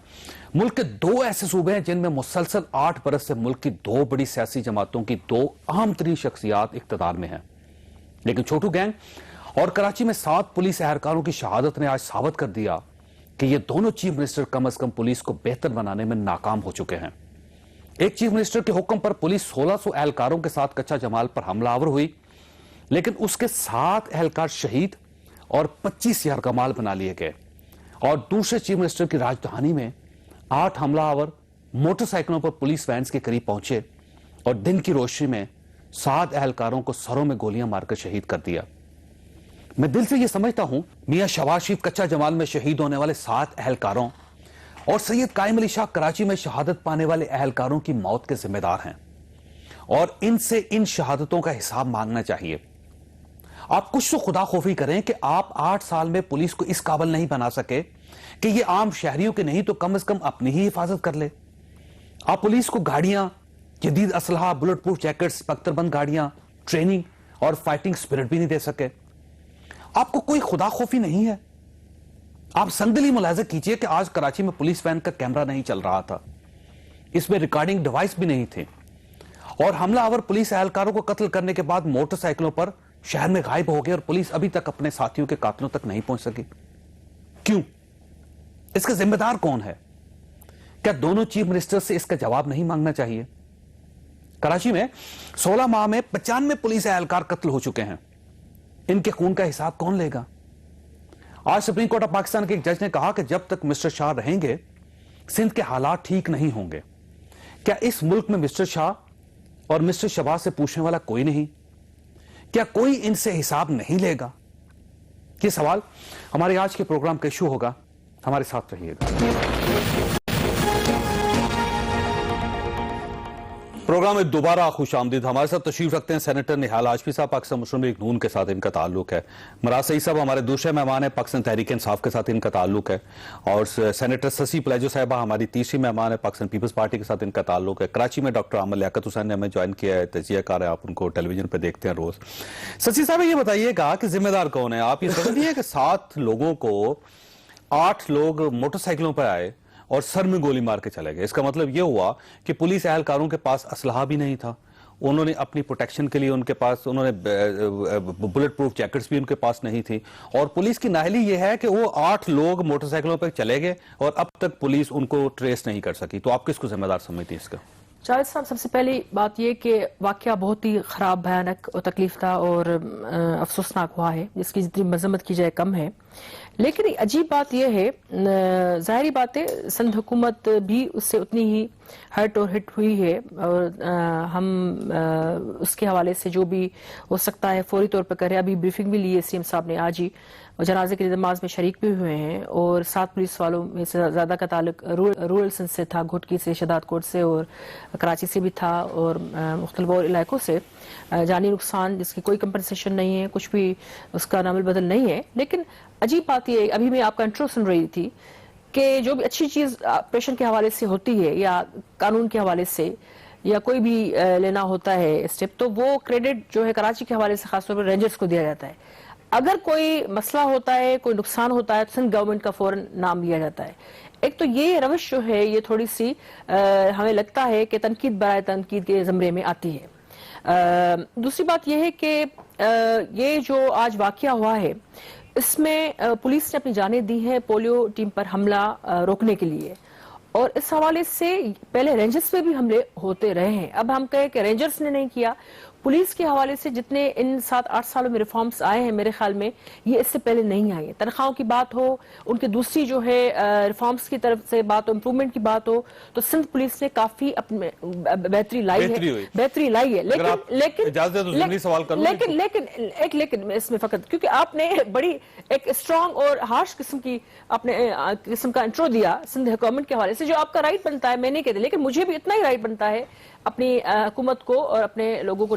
ملک کے 2 ایسے صوبے ہیں جن میں مسلسل 8 برس سے ملک کی 2 بڑی سیاسی جماعتوں کی 2 اہم ترین شخصیات اقتدار میں ہیں، لیکن چھوٹو گینگ اور کراچی میں 7 پولیس اہلکاروں کی شہادت نے آج ثابت کر دیا کہ یہ دونوں چیف منسٹر کم از کم پولیس کو بہتر بنانے میں ناکام ہو چکے ہیں۔ ایک چیف منسٹر کے حکم پر پولیس 1600 اہلکاروں کے ساتھ کچا جمال پر حملہ آور ہوئی، لیکن اس کے 7 اہلکار شہید اور 25 یرغمال بنا لیے گئے، اور دوسرے چیف منسٹر کی راجدھانی میں 8 حملہ آور موٹر سائیکلوں پر پولیس وینز کے قریب پہنچے اور دن کی روشنی میں 7 اہلکاروں کو سروں میں گولیاں مار کر شہید کر دیا۔ میں دل سے یہ سمجھتا ہوں میاں شہباز شریف کچا جمال میں شہید ہونے والے 7 اہلکاروں اور سید قائم علی شاہ کراچی میں شہادت پانے والے اہلکاروں کی موت کے ذمہ دار ہیں، اور ان سے ان شہادتوں کا حساب مانگنا چاہیے۔ آپ کچھ تو خدا خوفی کریں کہ آپ 8 سال میں پولیس کو اس قابل نہیں بنا سکے کہ یہ عام شہریوں کے نہیں تو کم از کم اپنی ہی حفاظت کر لے۔ آپ پولیس کو گاڑیاں، جدید اسلحہ، بلٹ پروف جیکٹس، پختر بند گاڑیاں، ٹریننگ اور فائٹنگ سپرٹ بھی نہیں دے سکے۔ آپ کو کوئی خدا خوفی نہیں ہے؟ آپ سنگدلی ملاحظہ کیجئے کہ آج کراچی میں پولیس وین کا کیمرہ نہیں چل رہا تھا، اس میں ریکارڈنگ ڈیوائس بھی نہیں تھے، اور حملہ آور پولیس اہلکاروں کو قتل کرنے کے بعد موٹر سائیکلوں پر شہر میں غائب ہو گئے اور پولیس ابھی تک اپنے ساتھیوں کے قاتلوں تک نہیں پہنچ سکی۔ کیوں؟ اس کا ذمہ دار کون ہے؟ کیا دونوں چیف منسٹر سے اس کا جواب نہیں مانگنا چاہیے؟ کراچی میں 16 ماہ میں 95 پولیس اہلکار قتل ہو چکے ہیں، ان کے خون کا حساب کون لے گا؟ آج سپریم کورٹ آف پاکستان کے ایک جج نے کہا کہ جب تک مسٹر شاہ رہیں گے سندھ کے حالات ٹھیک نہیں ہوں گے۔ کیا اس ملک میں مسٹر شاہ اور مسٹر شہباز سے پوچھنے والا کوئی نہیں؟ کیا کوئی ان سے حساب نہیں لے گا؟ یہ سوال ہمارے آج کے پروگرام کا ایشو ہوگا، ہمارے ساتھ رہیے گا۔ پروگرام میں دوبارہ خوش آمدید۔ ہمارے ساتھ تشریف رکھتے ہیں سینیٹر نہال ہاشمی صاحب، پاکستان مسلم لیگ نون کے ساتھ ان کا تعلق ہے۔ مراد سعید صاحب ہمارے دوسرے مہمان ہیں، پاکستان تحریک انصاف کے ساتھ ان کا تعلق ہے، اور سینیٹر سسی پلیجو صاحبہ ہماری تیسری مہمان ہے، پاکستان پیپلز پارٹی کے ساتھ ان کا تعلق ہے۔ کراچی میں ڈاکٹر عامر لیاقت حسین نے ہمیں جوائن کیا ہے، تجزیہ کار ہے، آپ ان کو ٹیلی ویژن پہ دیکھتے ہیں روز۔ سسی صاحب یہ بتائیے گا کہ ذمہ دار کون ہے؟ آپ یہ سمجھتے ہیں کہ 7 لوگوں کو 8 لوگ موٹر سائیکلوں پر آئے اور سر میں گولی مار کے چلے گئے، اس کا مطلب یہ ہوا کہ پولیس اہلکاروں کے پاس اسلحہ بھی نہیں تھا، انہوں نے اپنی پروٹیکشن کے لیے ان کے پاس بلٹ پروف جیکٹس بھی ان کے پاس نہیں تھی، اور پولیس کی نااہلی یہ ہے کہ وہ 8 لوگ موٹر سائیکلوں پر چلے گئے اور اب تک پولیس ان کو ٹریس نہیں کر سکی۔ تو آپ کس کو ذمہ دار سمجھتی ہیں اس کا؟ جاوید صاحب، سب سے پہلی بات یہ کہ واقعہ بہت ہی خراب، بھیانک اور تکلیف دہ اور افسوسناک ہوا ہے، جس کی جتنی مذمت کی جائے کم ہے۔ لیکن عجیب بات یہ ہے، ظاہری بات ہے سندھ حکومت بھی اس سے اتنی ہی ہرٹ اور ہٹ ہوئی ہے، اور ہم اس کے حوالے سے جو بھی ہو سکتا ہے فوری طور پر کریں۔ ابھی بریفنگ بھی لی ہے سی ایم صاحب نے آج ہی، اور جنازے کی نماز میں شریک بھی ہوئے ہیں، اور 7 پولیس والوں میں سے زیادہ کا تعلق رورل سندھ سے تھا، گھٹکی سے، شہداد کوٹ سے اور کراچی سے بھی تھا، اور مختلف اور علاقوں سے۔ جانی نقصان جس کی کوئی کمپنسیشن نہیں ہے، کچھ بھی اس کا نامل بدل نہیں ہے۔ لیکن عجیب بات یہ ہے، ابھی میں آپ کا انٹرو سن رہی تھی، کہ جو بھی اچھی چیز آپریشن کے حوالے سے ہوتی ہے یا قانون کے حوالے سے یا کوئی بھی لینا ہوتا ہے اسٹیپ، تو وہ کریڈٹ جو ہے کراچی کے حوالے سے خاص طور پر رینجرز کو دیا جاتا ہے۔ اگر کوئی مسئلہ ہوتا ہے، کوئی نقصان ہوتا ہے، تو سندھ گورنمنٹ کا فوراً نام لیا جاتا ہے۔ ایک تو یہ روش جو ہے یہ تھوڑی سی ہمیں لگتا ہے کہ تنقید برائے تنقید کے زمرے میں آتی ہے۔ دوسری بات یہ ہے کہ یہ جو آج واقعہ ہوا ہے، اس میں پولیس نے اپنی جانیں دی ہیں پولیو ٹیم پر حملہ روکنے کے لیے، اور اس حوالے سے پہلے رینجرز پہ بھی حملے ہوتے رہے ہیں۔ اب ہم کہیں کہ رینجرز نے نہیں کیا، پولیس کے حوالے سے جتنے ان 7-8 سالوں میں ریفارمز آئے ہیں، میرے خیال میں یہ اس سے پہلے نہیں آئے ہیں۔ تنخواہوں کی بات ہو، ان کے دوسری جو ہے ریفارمز کی طرف سے بات ہو، امپرومنٹ کی بات ہو، تو سندھ پولیس نے کافی اپنے بہتری لائی ہے۔ لیکن اس میں فقط کیونکہ آپ نے بڑی ایک اسٹرانگ اور ہارش قسم کا انٹرو دیا سندھ گورنمنٹ کے حوالے سے، جو آپ کا رائٹ بنتا ہے، میں نہیں کہتی، لیکن مجھے بھی اتنا ہی رائٹ بنتا ہے اپنی حکومت کو اور اپنے لوگوں کو